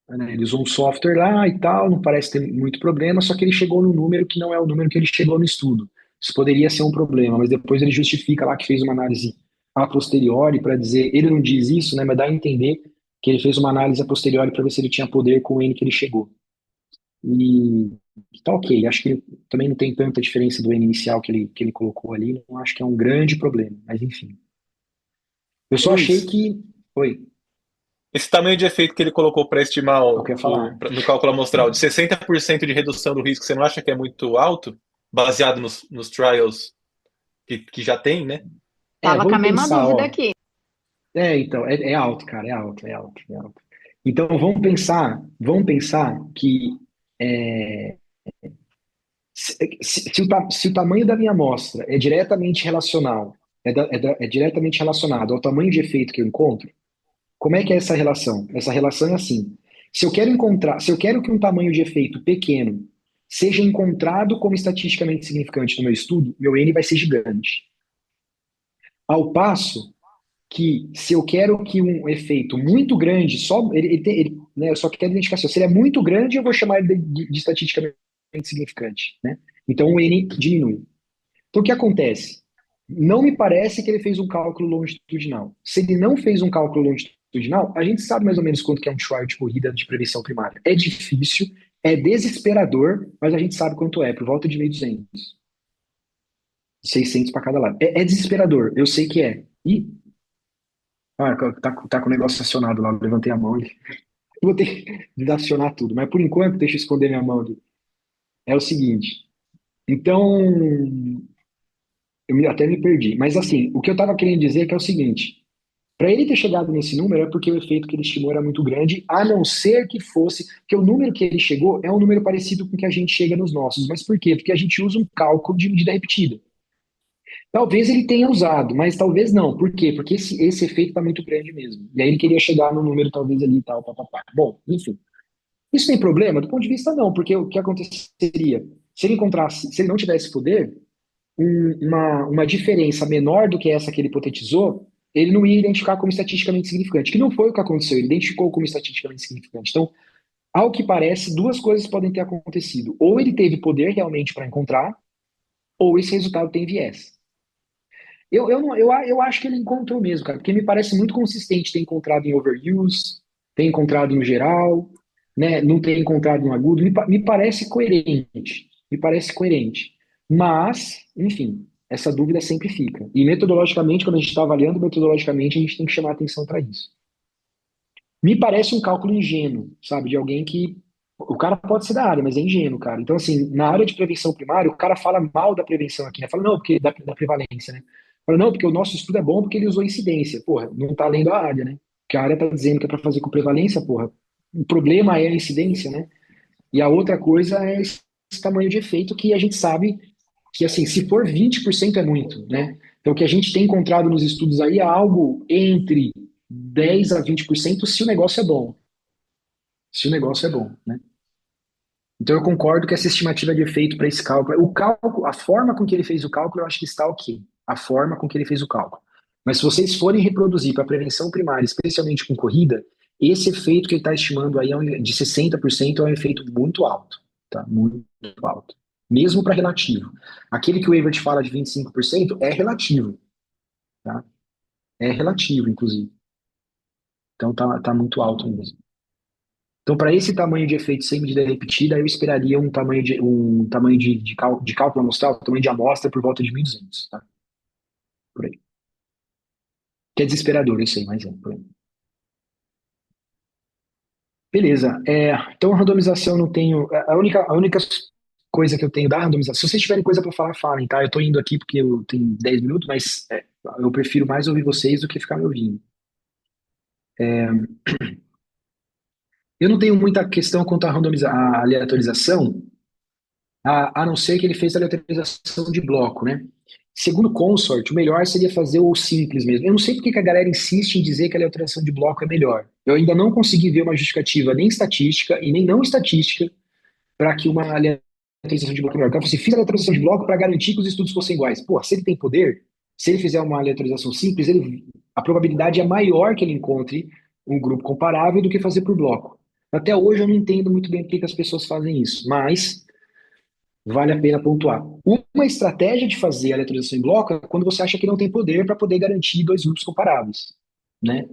né, ele usou um software lá e tal, não parece ter muito problema, só que ele chegou no número que não é o número que ele chegou no estudo. Isso poderia ser um problema, mas depois ele justifica lá que fez uma análise a posteriori para dizer, ele não diz isso, né, mas dá a entender que ele fez uma análise a posteriori para ver se ele tinha poder com o N que ele chegou. E tá ok, acho que também não tem tanta diferença do N inicial que ele colocou ali, não acho que é um grande problema, mas enfim. Eu só achei Luiz, que. Oi, esse tamanho de efeito que ele colocou para estimar eu queria falar. no cálculo amostral de 60% de redução do risco, você não acha que é muito alto? Baseado nos trials que já tem, né? Tava com a Vamos mesma pensar, dúvida ó. aqui. Então, é alto, cara, é alto, é alto, é alto. Então, vamos pensar que se o tamanho da minha amostra é diretamente relacional, é diretamente relacionado ao tamanho de efeito que eu encontro, como é que é essa relação? Essa relação é assim: se eu quero que um tamanho de efeito pequeno seja encontrado como estatisticamente significante no meu estudo, meu N vai ser gigante. Ao passo que, se eu quero que um efeito muito grande, né, eu só quero identificação, se ele é muito grande, eu vou chamar ele de estatisticamente significante, né? Então o N diminui. Então o que acontece? Não me parece que ele fez um cálculo longitudinal. Se ele não fez um cálculo longitudinal, a gente sabe mais ou menos quanto que é um trial de corrida de prevenção primária. É difícil, é desesperador, mas a gente sabe quanto é, por volta de 1.200. 600 para cada lado. É desesperador, eu sei que é. Tá com o negócio acionado lá, eu levantei a mão e vou ter que acionar tudo, mas por enquanto, deixa eu esconder minha mão ali. É o seguinte, então, até me perdi, mas assim, o que eu estava querendo dizer é que é o seguinte, para ele ter chegado nesse número é porque o efeito que ele estimou era muito grande, a não ser que fosse, que o número que ele chegou é um número parecido com o que a gente chega nos nossos, mas por quê? Porque a gente usa um cálculo de medida repetida. Talvez ele tenha usado, mas talvez não. Por quê? Porque esse efeito está muito grande mesmo. E aí ele queria chegar no número talvez ali e tal, papapá. Bom, enfim. Isso tem problema? Do ponto de vista, não, porque o que aconteceria? Se ele encontrasse, se ele não tivesse poder, uma diferença menor do que essa que ele hipotetizou, ele não ia identificar como estatisticamente significante, que não foi o que aconteceu, ele identificou como estatisticamente significante. Então, ao que parece, duas coisas podem ter acontecido. Ou ele teve poder realmente para encontrar, ou esse resultado tem viés. Eu acho que ele encontrou mesmo, cara, porque me parece muito consistente ter encontrado em overuse, ter encontrado no geral, né, não ter encontrado no agudo, me parece coerente, me parece coerente. Mas, enfim, essa dúvida sempre fica. E metodologicamente, quando a gente está avaliando metodologicamente, a gente tem que chamar atenção para isso. Me parece um cálculo ingênuo, sabe, de alguém que o cara pode ser da área, mas é ingênuo, cara. Então, assim, na área de prevenção primária, o cara fala mal da prevenção aqui, né? Fala, não, porque da prevalência, né? Fala, não, porque o nosso estudo é bom porque ele usou incidência. Porra, não tá lendo a área, né? Porque a área tá dizendo que é para fazer com prevalência, porra. O problema é a incidência, né? E a outra coisa é esse tamanho de efeito que a gente sabe que, assim, se for 20% é muito, né? Então, o que a gente tem encontrado nos estudos aí é algo entre 10 a 20% se o negócio é bom. Se o negócio é bom, né? Então, eu concordo que essa estimativa de efeito para esse cálculo, o cálculo, a forma com que ele fez o cálculo, eu acho que está ok. A forma com que ele fez o cálculo. Mas se vocês forem reproduzir para prevenção primária, especialmente com corrida, esse efeito que ele está estimando aí de 60% é um efeito muito alto, tá? Muito alto. Mesmo para relativo. Aquele que o Evert fala de 25% é relativo, tá? É relativo, inclusive. Então tá muito alto mesmo. Então, para esse tamanho de efeito sem medida repetida, eu esperaria de cálculo amostral, um tamanho de amostra por volta de 1.200, tá? Por aí. Que é desesperador, eu sei, mas é por aí. Beleza. Então, a randomização eu não tenho. A única coisa que eu tenho da randomização. Se vocês tiverem coisa para falar, falem, tá? Eu tô indo aqui porque eu tenho 10 minutos, mas eu prefiro mais ouvir vocês do que ficar me ouvindo. Eu não tenho muita questão quanto à aleatorização, a não ser que ele fez a aleatorização de bloco, né? Segundo o Consort, o melhor seria fazer o simples mesmo. Eu não sei porque que a galera insiste em dizer que a aleatorização de bloco é melhor. Eu ainda não consegui ver uma justificativa nem estatística e nem não estatística para que uma aleatorização de bloco é melhor. Então, eu falei assim, fiz a aleatorização de bloco para garantir que os estudos fossem iguais. Pô, se ele tem poder, se ele fizer uma aleatorização simples, a probabilidade é maior que ele encontre um grupo comparável do que fazer por bloco. Até hoje eu não entendo muito bem por que as pessoas fazem isso, mas vale a pena pontuar. Uma estratégia de fazer a aleatorização em bloco é quando você acha que não tem poder para poder garantir dois grupos comparáveis, né?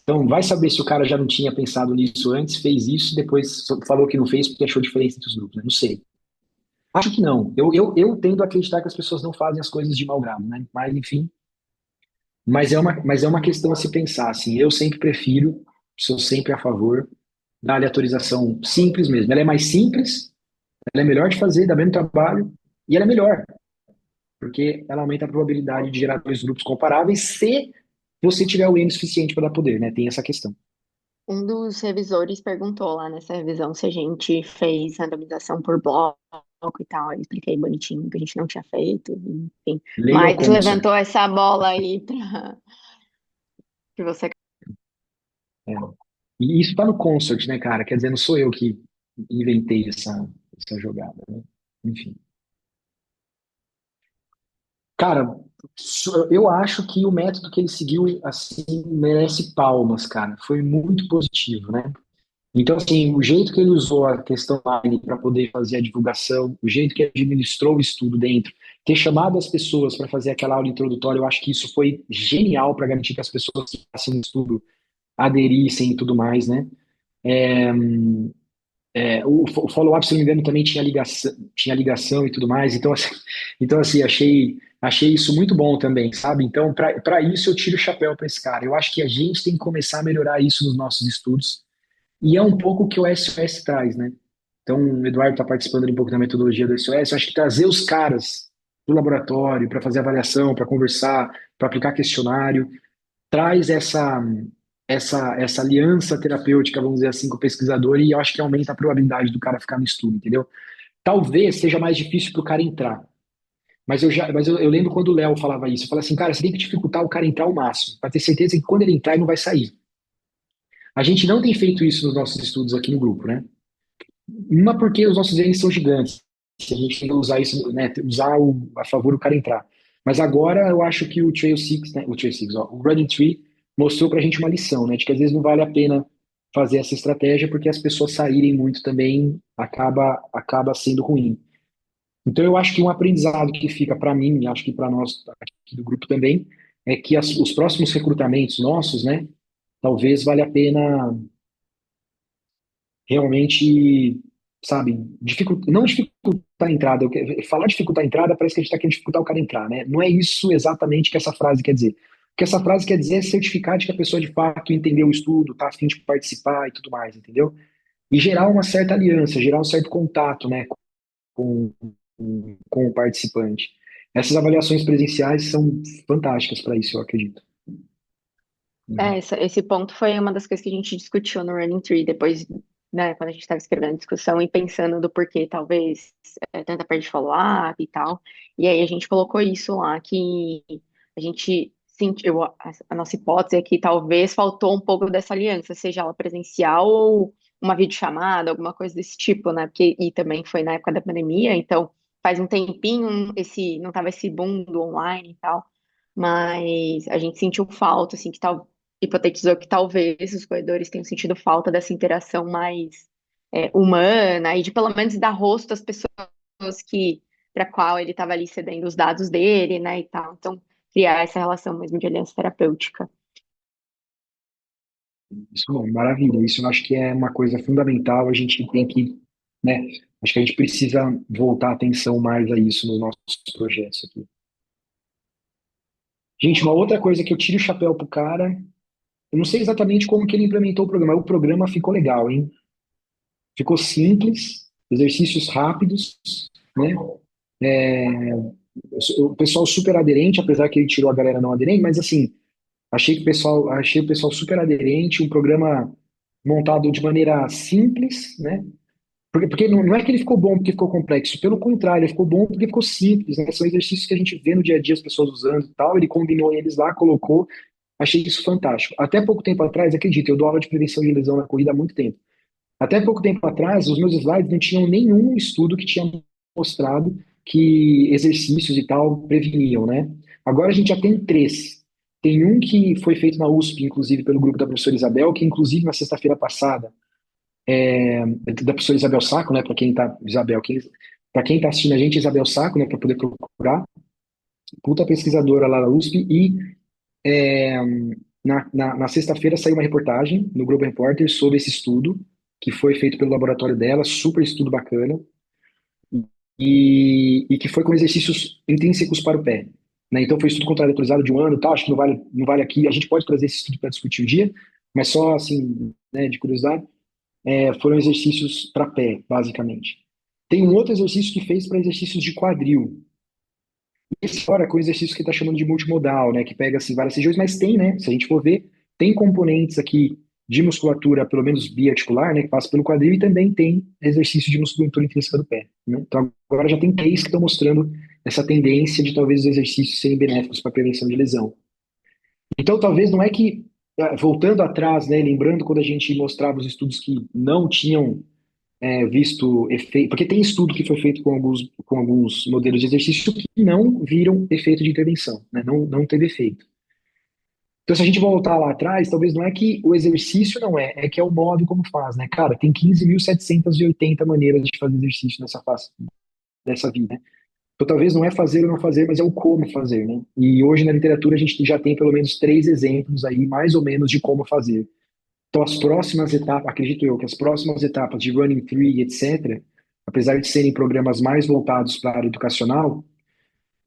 Então, vai saber se o cara já não tinha pensado nisso antes, fez isso, depois falou que não fez porque achou diferença entre os grupos, né? Não sei. Acho que não. Eu tendo a acreditar que as pessoas não fazem as coisas de mau grado, né? Mas, enfim. Mas é uma questão a se pensar, assim. Eu sempre prefiro, sou sempre a favor da aleatorização simples mesmo. Ela é mais simples, ela é melhor de fazer, dá menos trabalho, e ela é melhor, porque ela aumenta a probabilidade de gerar dois grupos comparáveis se você tiver o N suficiente para dar poder, né? Tem essa questão. Um dos revisores perguntou lá nessa revisão se a gente fez randomização por bloco e tal. Eu expliquei bonitinho que a gente não tinha feito, enfim. Leia o Mas Consort. levantou essa bola aí para que você. É. E isso tá no Consort, né, cara? Quer dizer, não sou eu que inventei essa jogada, né? Enfim. Cara, eu acho que o método que ele seguiu, assim, merece palmas, cara. Foi muito positivo, né? Então, assim, o jeito que ele usou a questão online para poder fazer a divulgação, o jeito que ele administrou o estudo dentro, ter chamado as pessoas para fazer aquela aula introdutória, eu acho que isso foi genial para garantir que as pessoas que fazem o estudo aderissem e tudo mais, né? É, o follow-up, se não me engano, também tinha ligação e tudo mais. Então assim, achei isso muito bom também, sabe? Então, para isso, eu tiro o chapéu para esse cara. Eu acho que a gente tem que começar a melhorar isso nos nossos estudos. E é um pouco o que o SOS traz, né? Então, o Eduardo está participando ali um pouco da metodologia do SOS. Eu acho que trazer os caras do laboratório para fazer avaliação, para conversar, para aplicar questionário, traz essa aliança terapêutica, vamos dizer assim, com o pesquisador, e eu acho que aumenta a probabilidade do cara ficar no estudo, entendeu? Talvez seja mais difícil para o cara entrar. Mas eu lembro quando o Léo falava isso. Eu falava assim, cara, você tem que dificultar o cara entrar ao máximo, para ter certeza que quando ele entrar, ele não vai sair. A gente não tem feito isso nos nossos estudos aqui no grupo, né? Uma porque os nossos N's são gigantes. A gente tem que usar isso, né? Usar a favor do cara entrar. Mas agora eu acho que o Trail Six, né? O Trail Six, ó, o Running Tree mostrou pra gente uma lição, né? De que às vezes não vale a pena fazer essa estratégia porque as pessoas saírem muito também acaba sendo ruim. Então eu acho que um aprendizado que fica para mim, e acho que para nós aqui do grupo também, é que os próximos recrutamentos nossos, né? Talvez valha a pena realmente, sabe, não dificultar a entrada. Falar dificultar a entrada parece que a gente está querendo dificultar o cara entrar, né? Não é isso exatamente que essa frase quer dizer. O que essa frase quer dizer é certificar de que a pessoa de fato entendeu o estudo, tá a fim de participar e tudo mais, entendeu? E gerar uma certa aliança, gerar um certo contato, né, com, com o participante. Essas avaliações presenciais são fantásticas para isso, eu acredito. Esse ponto foi uma das coisas que a gente discutiu no Running Tree, depois, né, quando a gente estava escrevendo a discussão e pensando do porquê, talvez, tanta parte de follow-up e tal. E aí a gente colocou isso lá, que a gente sentiu, a nossa hipótese é que talvez faltou um pouco dessa aliança, seja ela presencial ou uma videochamada, alguma coisa desse tipo, né? Porque, e também foi na época da pandemia, então faz um tempinho não tava esse boom do online e tal. Mas a gente sentiu falta, assim, que tal, hipotetizou que talvez os corredores tenham sentido falta dessa interação mais humana e de pelo menos dar rosto às pessoas que para qual ele estava ali cedendo os dados dele, né, e tal. Então, criar essa relação mesmo de aliança terapêutica. Isso, bom, maravilha. Isso eu acho que é uma coisa fundamental. A gente tem que, né? Acho que a gente precisa voltar a atenção mais a isso nos nossos projetos aqui. Gente, uma outra coisa que eu tiro o chapéu pro cara, eu não sei exatamente como que ele implementou o programa. O programa ficou legal, hein? Ficou simples, exercícios rápidos, né? É, o pessoal super aderente, apesar que ele tirou a galera não aderente, mas assim, achei o pessoal super aderente, um programa montado de maneira simples, né? Porque não é que ele ficou bom porque ficou complexo, pelo contrário, ele ficou bom porque ficou simples, né? São exercícios que a gente vê no dia a dia as pessoas usando e tal, ele combinou eles lá, colocou, achei isso fantástico. Até pouco tempo atrás, acredita, eu dou aula de prevenção de lesão na corrida há muito tempo. Até pouco tempo atrás, os meus slides não tinham nenhum estudo que tinha mostrado que exercícios e tal preveniam, né? Agora a gente já tem três. Tem um que foi feito na USP, inclusive pelo grupo da professora Isabel, que inclusive na sexta-feira passada, da professora Isabel Saco, né? Para quem tá, Isabel, para quem tá assistindo a gente, Isabel Saco, né? Para poder procurar, puta pesquisadora lá da USP, e é, na sexta-feira saiu uma reportagem no Globo Repórter sobre esse estudo que foi feito pelo laboratório dela, super estudo bacana, e que foi com exercícios intrínsecos para o pé. Né? Então foi estudo contratualizado de um ano, tá? Acho que não vale aqui. A gente pode trazer esse estudo para discutir um dia, mas só assim, né, de curiosidade, foram exercícios para pé, basicamente. Tem um outro exercício que fez para exercícios de quadril. Esse fora com o exercício que está chamando de multimodal, né? Que pega assim, várias regiões, mas tem, né? Se a gente for ver, tem componentes aqui de musculatura, pelo menos biarticular, né? Que passa pelo quadril e também tem exercício de musculatura intrínseca do pé. Né? Então agora já tem três que estão mostrando essa tendência de talvez os exercícios serem benéficos para a prevenção de lesão. Então talvez não é que, voltando atrás, né? Lembrando quando a gente mostrava os estudos que não tinham visto efeito, porque tem estudo que foi feito com alguns modelos de exercício que não viram efeito de intervenção, né? Não teve efeito. Então, se a gente voltar lá atrás, talvez não é que o exercício não é que é o modo como faz, né? Cara, tem 15.780 maneiras de fazer exercício nessa face dessa vida, né? Então, talvez não é fazer ou não fazer, mas é o como fazer, né? E hoje na literatura a gente já tem pelo menos três exemplos aí, mais ou menos, de como fazer. Então, as próximas etapas, acredito eu, que as próximas etapas de Running Tree, etc., apesar de serem programas mais voltados para a área educacional,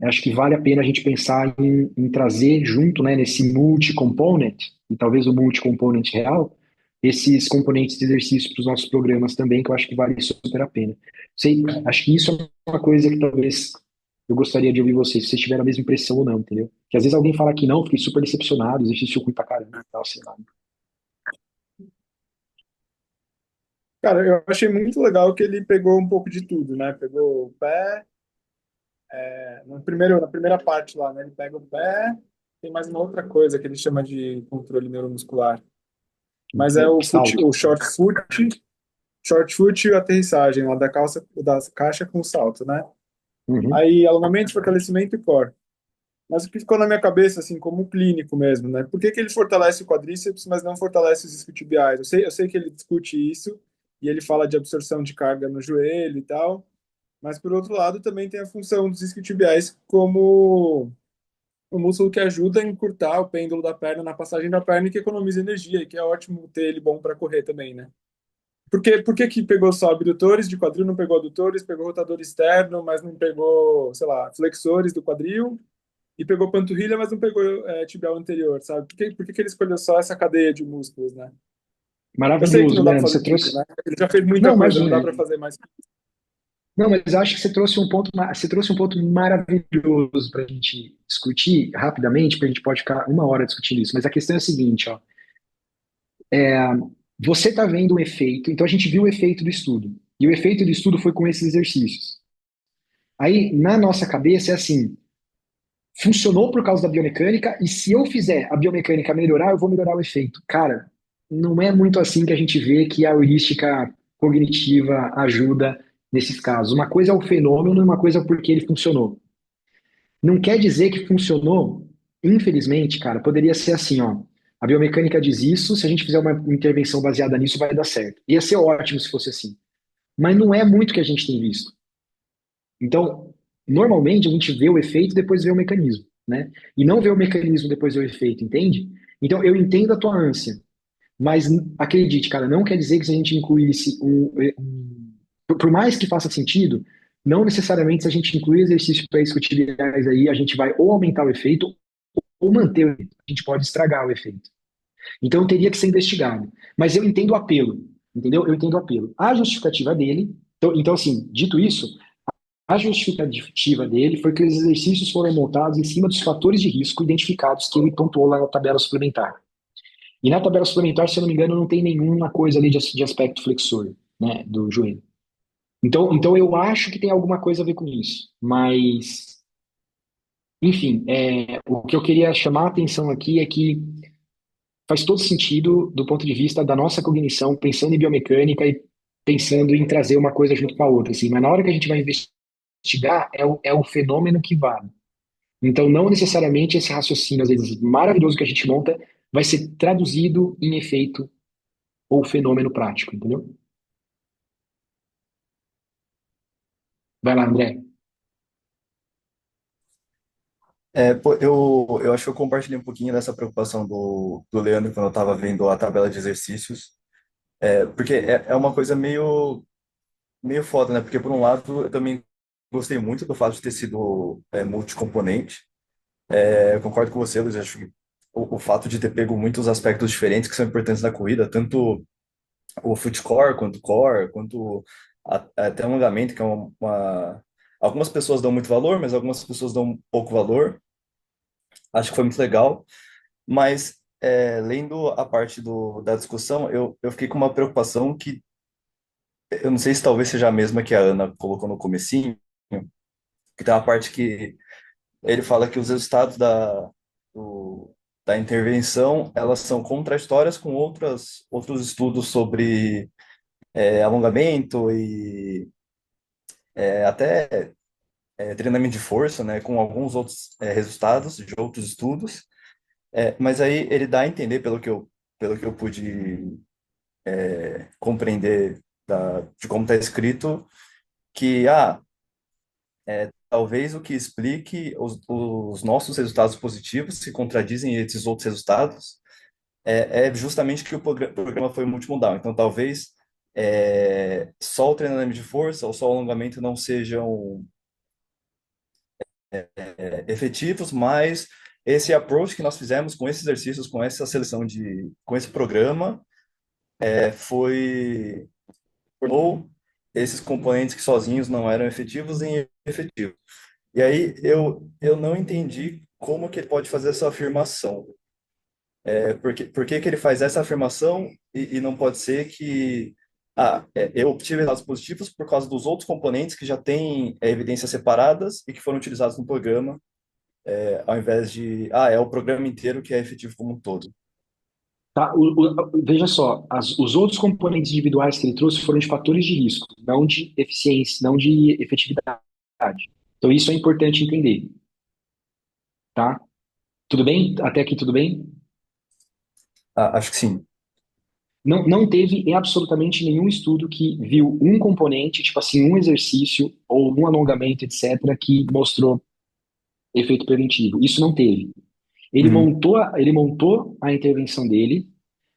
acho que vale a pena a gente pensar em trazer junto, né, nesse multi-component, e talvez o multi-component real, esses componentes de exercício para os nossos programas também, que eu acho que vale super a pena. Sei, acho que isso é uma coisa que talvez eu gostaria de ouvir vocês, se vocês tiveram a mesma impressão ou não, entendeu? Que às vezes alguém fala que não, fiquei super decepcionado, exercício ruim pra caramba, tal, sei lá. Cara, eu achei muito legal que ele pegou um pouco de tudo, né? Pegou o pé, Na primeira parte lá, né? Ele pega o pé, tem mais uma outra coisa que ele chama de controle neuromuscular. Mas é Salto. o short foot e a aterrissagem lá da caixa com o salto, né? Uhum. Aí alongamento, fortalecimento e core. Mas o que ficou na minha cabeça, assim, como clínico mesmo, né? Por que que ele fortalece o quadríceps, mas não fortalece os isquiotibiais? Eu sei que ele discute isso e ele fala de absorção de carga no joelho e tal, mas por outro lado também tem a função dos isquiotibiais como um músculo que ajuda a encurtar o pêndulo da perna na passagem da perna e que economiza energia, e que é ótimo ter ele bom para correr também, né? Por que que pegou só abdutores de quadril, não pegou adutores, pegou rotador externo, mas não pegou, sei lá, flexores do quadril, e pegou panturrilha, mas não pegou tibial anterior, sabe? Por que que ele escolheu só essa cadeia de músculos, né? Eu sei que Maravilhoso, não dá para Leandro. fazer Você tudo, trouxe. né? Ele já fez muita Não, coisa, não dá imagina. para fazer mais. Não, mas eu acho que você trouxe um ponto maravilhoso para a gente discutir rapidamente, porque a gente pode ficar uma hora discutindo isso. Mas a questão é a seguinte, ó. Você está vendo um efeito, então a gente viu o efeito do estudo. E o efeito do estudo foi com esses exercícios. Aí, na nossa cabeça, é assim: funcionou por causa da biomecânica, e se eu fizer a biomecânica melhorar, eu vou melhorar o efeito. Cara, não é muito assim que a gente vê que a heurística cognitiva ajuda nesses casos. Uma coisa é o fenômeno e uma coisa é porque ele funcionou. Não quer dizer que funcionou, infelizmente, cara, poderia ser assim, ó. A biomecânica diz isso, se a gente fizer uma intervenção baseada nisso, vai dar certo. Ia ser ótimo se fosse assim. Mas não é muito que a gente tem visto. Então, normalmente a gente vê o efeito e depois vê o mecanismo, né? E não vê o mecanismo e depois vê o efeito, entende? Então, eu entendo a tua ânsia, mas acredite, cara, não quer dizer que se a gente incluísse por mais que faça sentido, não necessariamente se a gente incluir exercícios pré-isquiotibiais aí, a gente vai ou aumentar o efeito ou manter o efeito. A gente pode estragar o efeito. Então, teria que ser investigado. Mas eu entendo o apelo, entendeu? Eu entendo o apelo. A justificativa dele, então assim, dito isso, a justificativa dele foi que os exercícios foram montados em cima dos fatores de risco identificados que ele pontuou lá na tabela suplementar. E na tabela suplementar, se eu não me engano, não tem nenhuma coisa ali de aspecto flexor, né, do joelho. Então eu acho que tem alguma coisa a ver com isso. Mas, enfim, o que eu queria chamar a atenção aqui é que faz todo sentido do ponto de vista da nossa cognição, pensando em biomecânica e pensando em trazer uma coisa junto com a outra, assim. Mas na hora que a gente vai investigar, é o fenômeno que vale. Então, não necessariamente esse raciocínio, às vezes, maravilhoso que a gente monta, vai ser traduzido em efeito ou fenômeno prático, entendeu? Vai lá, André. Pô, eu acho que eu compartilhei um pouquinho dessa preocupação do Leandro quando eu estava vendo a tabela de exercícios. Porque é uma coisa meio foda, né? Porque, por um lado, eu também gostei muito do fato de ter sido multicomponente. Eu concordo com você, Luiz. Acho que o fato de ter pego muitos aspectos diferentes que são importantes na corrida, tanto o foot core, quanto até o alongamento, que é algumas pessoas dão muito valor, mas algumas pessoas dão pouco valor. Acho que foi muito legal. Mas, lendo a parte da discussão, eu fiquei com uma preocupação que eu não sei se talvez seja a mesma que a Ana colocou no comecinho, que tem uma parte que ele fala que os resultados da intervenção, elas são contraditórias com outros estudos sobre alongamento e até treinamento de força, né, com alguns outros resultados de outros estudos. Mas aí ele dá a entender, pelo que eu pude compreender de como está escrito, que talvez o que explique os nossos resultados positivos se contradizem esses outros resultados é justamente que o programa foi multimodal. Então, talvez só o treinamento de força ou só o alongamento não sejam efetivos, mas esse approach que nós fizemos com esses exercícios, com essa seleção com esse programa, tornou esses componentes que sozinhos não eram efetivos em efetivos. E aí eu não entendi como que ele pode fazer essa afirmação. Por que que ele faz essa afirmação e não pode ser que Eu obtive resultados positivos por causa dos outros componentes que já têm evidências separadas e que foram utilizados no programa, ao invés de, é o programa inteiro que é efetivo como um todo. Tá? Veja só, os outros componentes individuais que ele trouxe foram de fatores de risco, não de eficiência, não de efetividade. Então isso é importante entender, tá? Tudo bem? Até aqui tudo bem? Acho que sim. Não teve absolutamente nenhum estudo que viu um componente, tipo assim, um exercício ou um alongamento, etc., que mostrou efeito preventivo. Isso não teve. Uhum. Ele montou a intervenção dele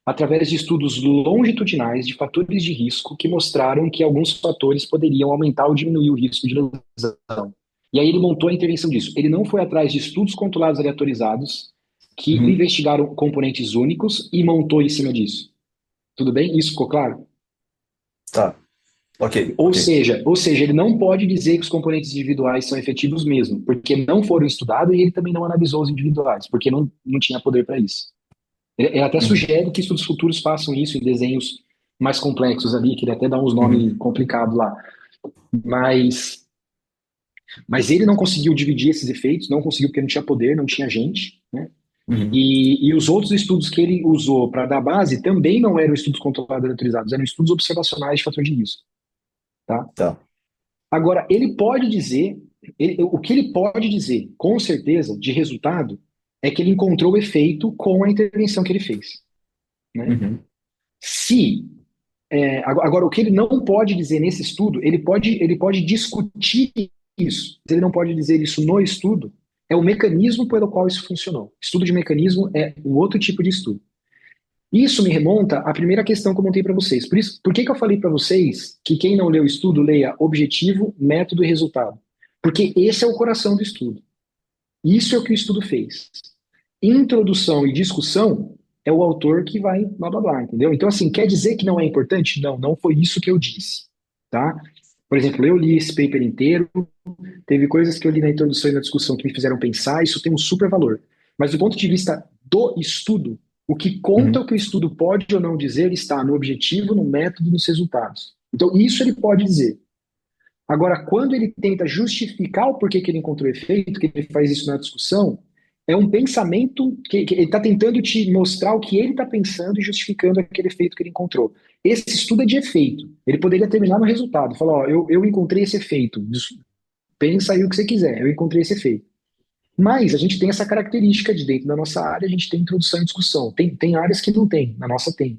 através de estudos longitudinais de fatores de risco que mostraram que alguns fatores poderiam aumentar ou diminuir o risco de lesão. E aí ele montou a intervenção disso. Ele não foi atrás de estudos controlados aleatorizados que Uhum. investigaram componentes únicos e montou em cima disso. Tudo bem? Isso ficou claro? Tá. Ok. Ou seja, ele não pode dizer que os componentes individuais são efetivos mesmo, porque não foram estudados e ele também não analisou os individuais, porque não tinha poder para isso. Ele até Uhum. sugere que estudos futuros façam isso em desenhos mais complexos ali, que ele até dá uns nomes complicados lá. Mas ele não conseguiu dividir esses efeitos, não conseguiu porque não tinha poder, não tinha gente, né? Uhum. E os outros estudos que ele usou para dar base também não eram estudos controlados e autorizados, eram estudos observacionais de fator de risco, tá? Tá. Agora, ele pode dizer, o que ele pode dizer, com certeza, de resultado, é que ele encontrou o efeito com a intervenção que ele fez, né? Uhum. Se agora, o que ele não pode dizer nesse estudo, ele pode discutir isso. Ele não pode dizer isso no estudo, é o mecanismo pelo qual isso funcionou. Estudo de mecanismo é um outro tipo de estudo. Isso me remonta à primeira questão que eu montei para vocês. Por que eu falei para vocês que quem não leu o estudo, leia objetivo, método e resultado? Porque esse é o coração do estudo. Isso é o que o estudo fez. Introdução e discussão é o autor que vai blá blá blá, entendeu? Então, assim, quer dizer que não é importante? Não foi isso que eu disse, tá? Por exemplo, eu li esse paper inteiro, teve coisas que eu li na introdução e na discussão que me fizeram pensar, isso tem um super valor. Mas do ponto de vista do estudo, o que conta o que o estudo pode ou não dizer está no objetivo, no método e nos resultados. Então, isso ele pode dizer. Agora, quando ele tenta justificar o porquê que ele encontrou efeito, que ele faz isso na discussão, é um pensamento que ele está tentando te mostrar o que ele está pensando e justificando aquele efeito que ele encontrou. Esse estudo é de efeito. Ele poderia terminar no resultado. Falar, ó, eu encontrei esse efeito. Pensa aí o que você quiser. Eu encontrei esse efeito. Mas a gente tem essa característica de dentro da nossa área, a gente tem introdução e discussão. Tem áreas que não tem, na nossa tem.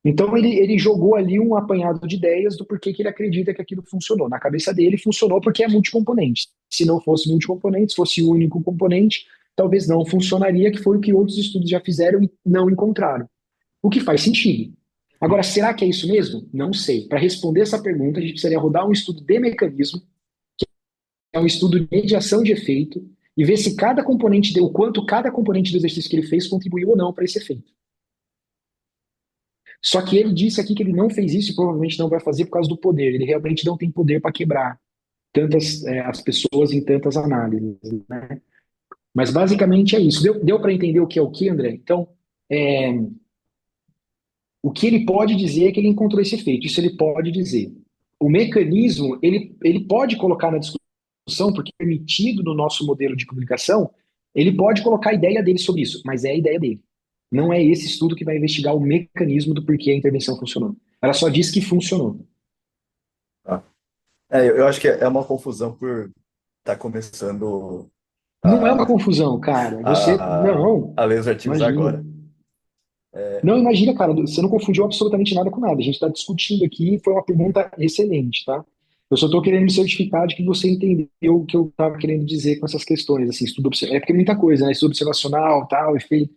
Então ele jogou ali um apanhado de ideias do porquê que ele acredita que aquilo funcionou. Na cabeça dele funcionou porque é multicomponente. Se não fosse multicomponente, se fosse único componente, talvez não funcionaria, que foi o que outros estudos já fizeram e não encontraram. O que faz sentido. Agora, será que é isso mesmo? Não sei. Para responder essa pergunta, a gente precisaria rodar um estudo de mecanismo, que é um estudo de mediação de efeito, e ver se cada componente deu quanto cada componente do exercício que ele fez contribuiu ou não para esse efeito. Só que ele disse aqui que ele não fez isso e provavelmente não vai fazer por causa do poder. Ele realmente não tem poder para quebrar tantas as pessoas em tantas análises, né? Mas basicamente é isso. Deu para entender o que é o que, André? Então, o que ele pode dizer é que ele encontrou esse efeito. Isso ele pode dizer. O mecanismo, ele pode colocar na discussão, porque é permitido no nosso modelo de publicação, ele pode colocar a ideia dele sobre isso, mas é a ideia dele. Não é esse estudo que vai investigar o mecanismo do porquê a intervenção funcionou. Ela só diz que funcionou. Tá. Eu acho que é uma confusão por estar começando Não é uma a, confusão, cara. a, Não, a ler os artigos imagina. agora. Não, imagina, cara, você não confundiu absolutamente nada com nada. A gente está discutindo aqui e foi uma pergunta excelente, tá? Eu só estou querendo me certificar de que você entendeu o que eu estava querendo dizer com essas questões, assim, é porque é muita coisa, né? Estudo observacional, tal, efeito.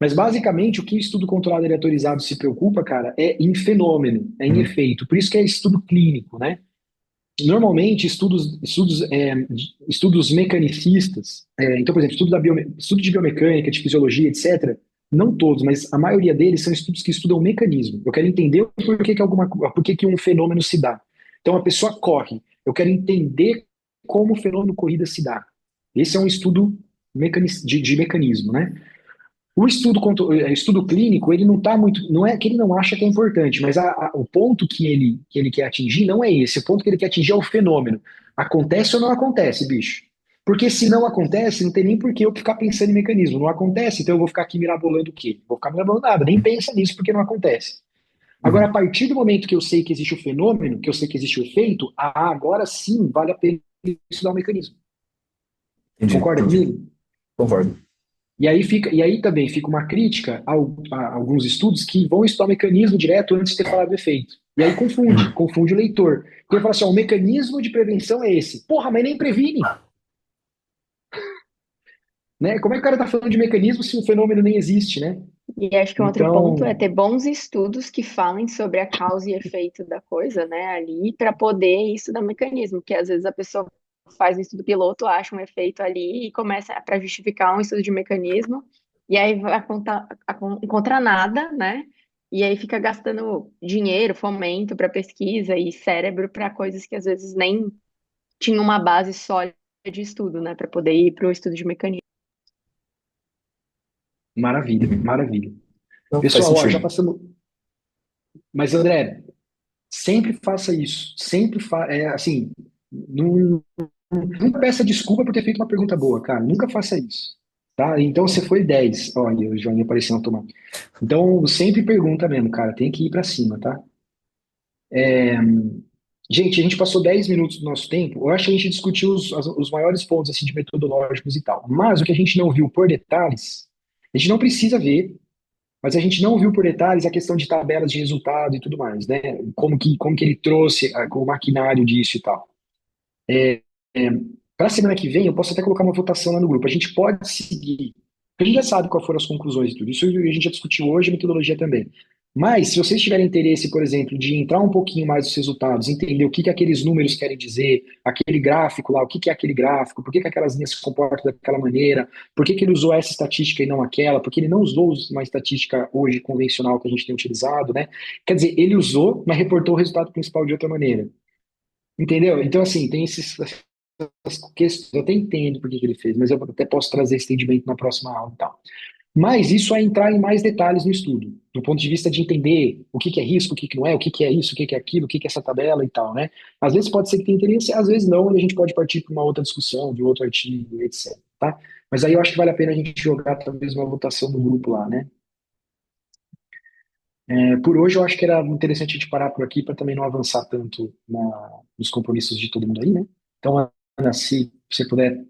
Mas basicamente o que o estudo controlado aleatorizado se preocupa, cara, é em fenômeno, é em efeito. Por isso que é estudo clínico, né? Normalmente estudos mecanicistas, então, por exemplo, estudo de biomecânica, de fisiologia, etc. Não todos, mas a maioria deles são estudos que estudam mecanismo. Eu quero entender por que um fenômeno se dá. Então a pessoa corre. Eu quero entender como o fenômeno corrida se dá. Esse é um estudo de mecanismo, né? estudo clínico, ele não está muito, não é que ele não acha que é importante, mas o ponto que ele quer atingir não é esse. O ponto que ele quer atingir é o fenômeno. Acontece ou não acontece, bicho? Porque se não acontece, não tem nem por que eu ficar pensando em mecanismo. Não acontece, então eu vou ficar aqui mirabolando o quê? Vou ficar mirabolando nada, nem pensa nisso porque não acontece. Agora, a partir do momento que eu sei que existe o fenômeno, que eu sei que existe o efeito, agora sim vale a pena estudar o mecanismo. Entendi, Concorda entendi. comigo? Concordo. E aí também fica uma crítica a alguns estudos que vão estudar o mecanismo direto antes de ter falado do efeito. E aí confunde o leitor. Porque ele fala assim, ó, o mecanismo de prevenção é esse. Porra, mas nem previne. Né? Como é que o cara tá falando de mecanismo se o fenômeno nem existe, né? E acho que um outro ponto é Então, ter bons estudos que falem sobre a causa e efeito da coisa, né, ali, para poder estudar mecanismo, porque às vezes a pessoa faz um estudo piloto, acha um efeito ali e começa para justificar um estudo de mecanismo, e aí vai encontrar nada, né? E aí fica gastando dinheiro, fomento para pesquisa e cérebro para coisas que às vezes nem tinham uma base sólida de estudo, né, para poder ir para o estudo de mecanismo. maravilha, Uhum. maravilha. Não, faz Pessoal, ó, já sentido. passamos. Mas, André, sempre faça isso. Assim, não, nunca peça desculpa por ter feito uma pergunta boa, cara. Nunca faça isso. Tá? Então você foi 10. Olha, o Joinha apareceu automático. Então, sempre pergunta mesmo, cara. Tem que ir pra cima, tá? Gente, a gente passou 10 minutos do nosso tempo. Eu acho que a gente discutiu os maiores pontos assim, de metodológicos e tal. Mas o que a gente não viu por detalhes, a gente não precisa ver, mas a gente não viu por detalhes a questão de tabelas de resultado e tudo mais, né? Como que ele trouxe o maquinário disso e tal. Para a semana que vem, eu posso até colocar uma votação lá no grupo. A gente pode seguir, porque a gente já sabe quais foram as conclusões e tudo. Isso a gente já discutiu hoje, a metodologia também. Mas, se vocês tiverem interesse, por exemplo, de entrar um pouquinho mais nos resultados, entender o que aqueles números querem dizer, aquele gráfico lá, o que é aquele gráfico, por que aquelas linhas se comportam daquela maneira, por que ele usou essa estatística e não aquela, porque ele não usou uma estatística hoje convencional que a gente tem utilizado, né? Quer dizer, ele usou, mas reportou o resultado principal de outra maneira. Entendeu? Então, assim, tem essas questões, eu até entendo por que que ele fez, mas eu até posso trazer esse entendimento na próxima aula e tal. Mas isso é entrar em mais detalhes no estudo, do ponto de vista de entender o que que é risco, o que que não é, o que que é isso, o que que é aquilo, o que que é essa tabela e tal, né? Às vezes pode ser que tenha interesse, às vezes não, e a gente pode partir para uma outra discussão, de outro artigo, etc, tá? Mas aí eu acho que vale a pena a gente jogar talvez uma votação no grupo lá, né? Por hoje eu acho que era interessante a gente parar por aqui para também não avançar tanto nos compromissos de todo mundo aí, né? Então, Ana, se você puder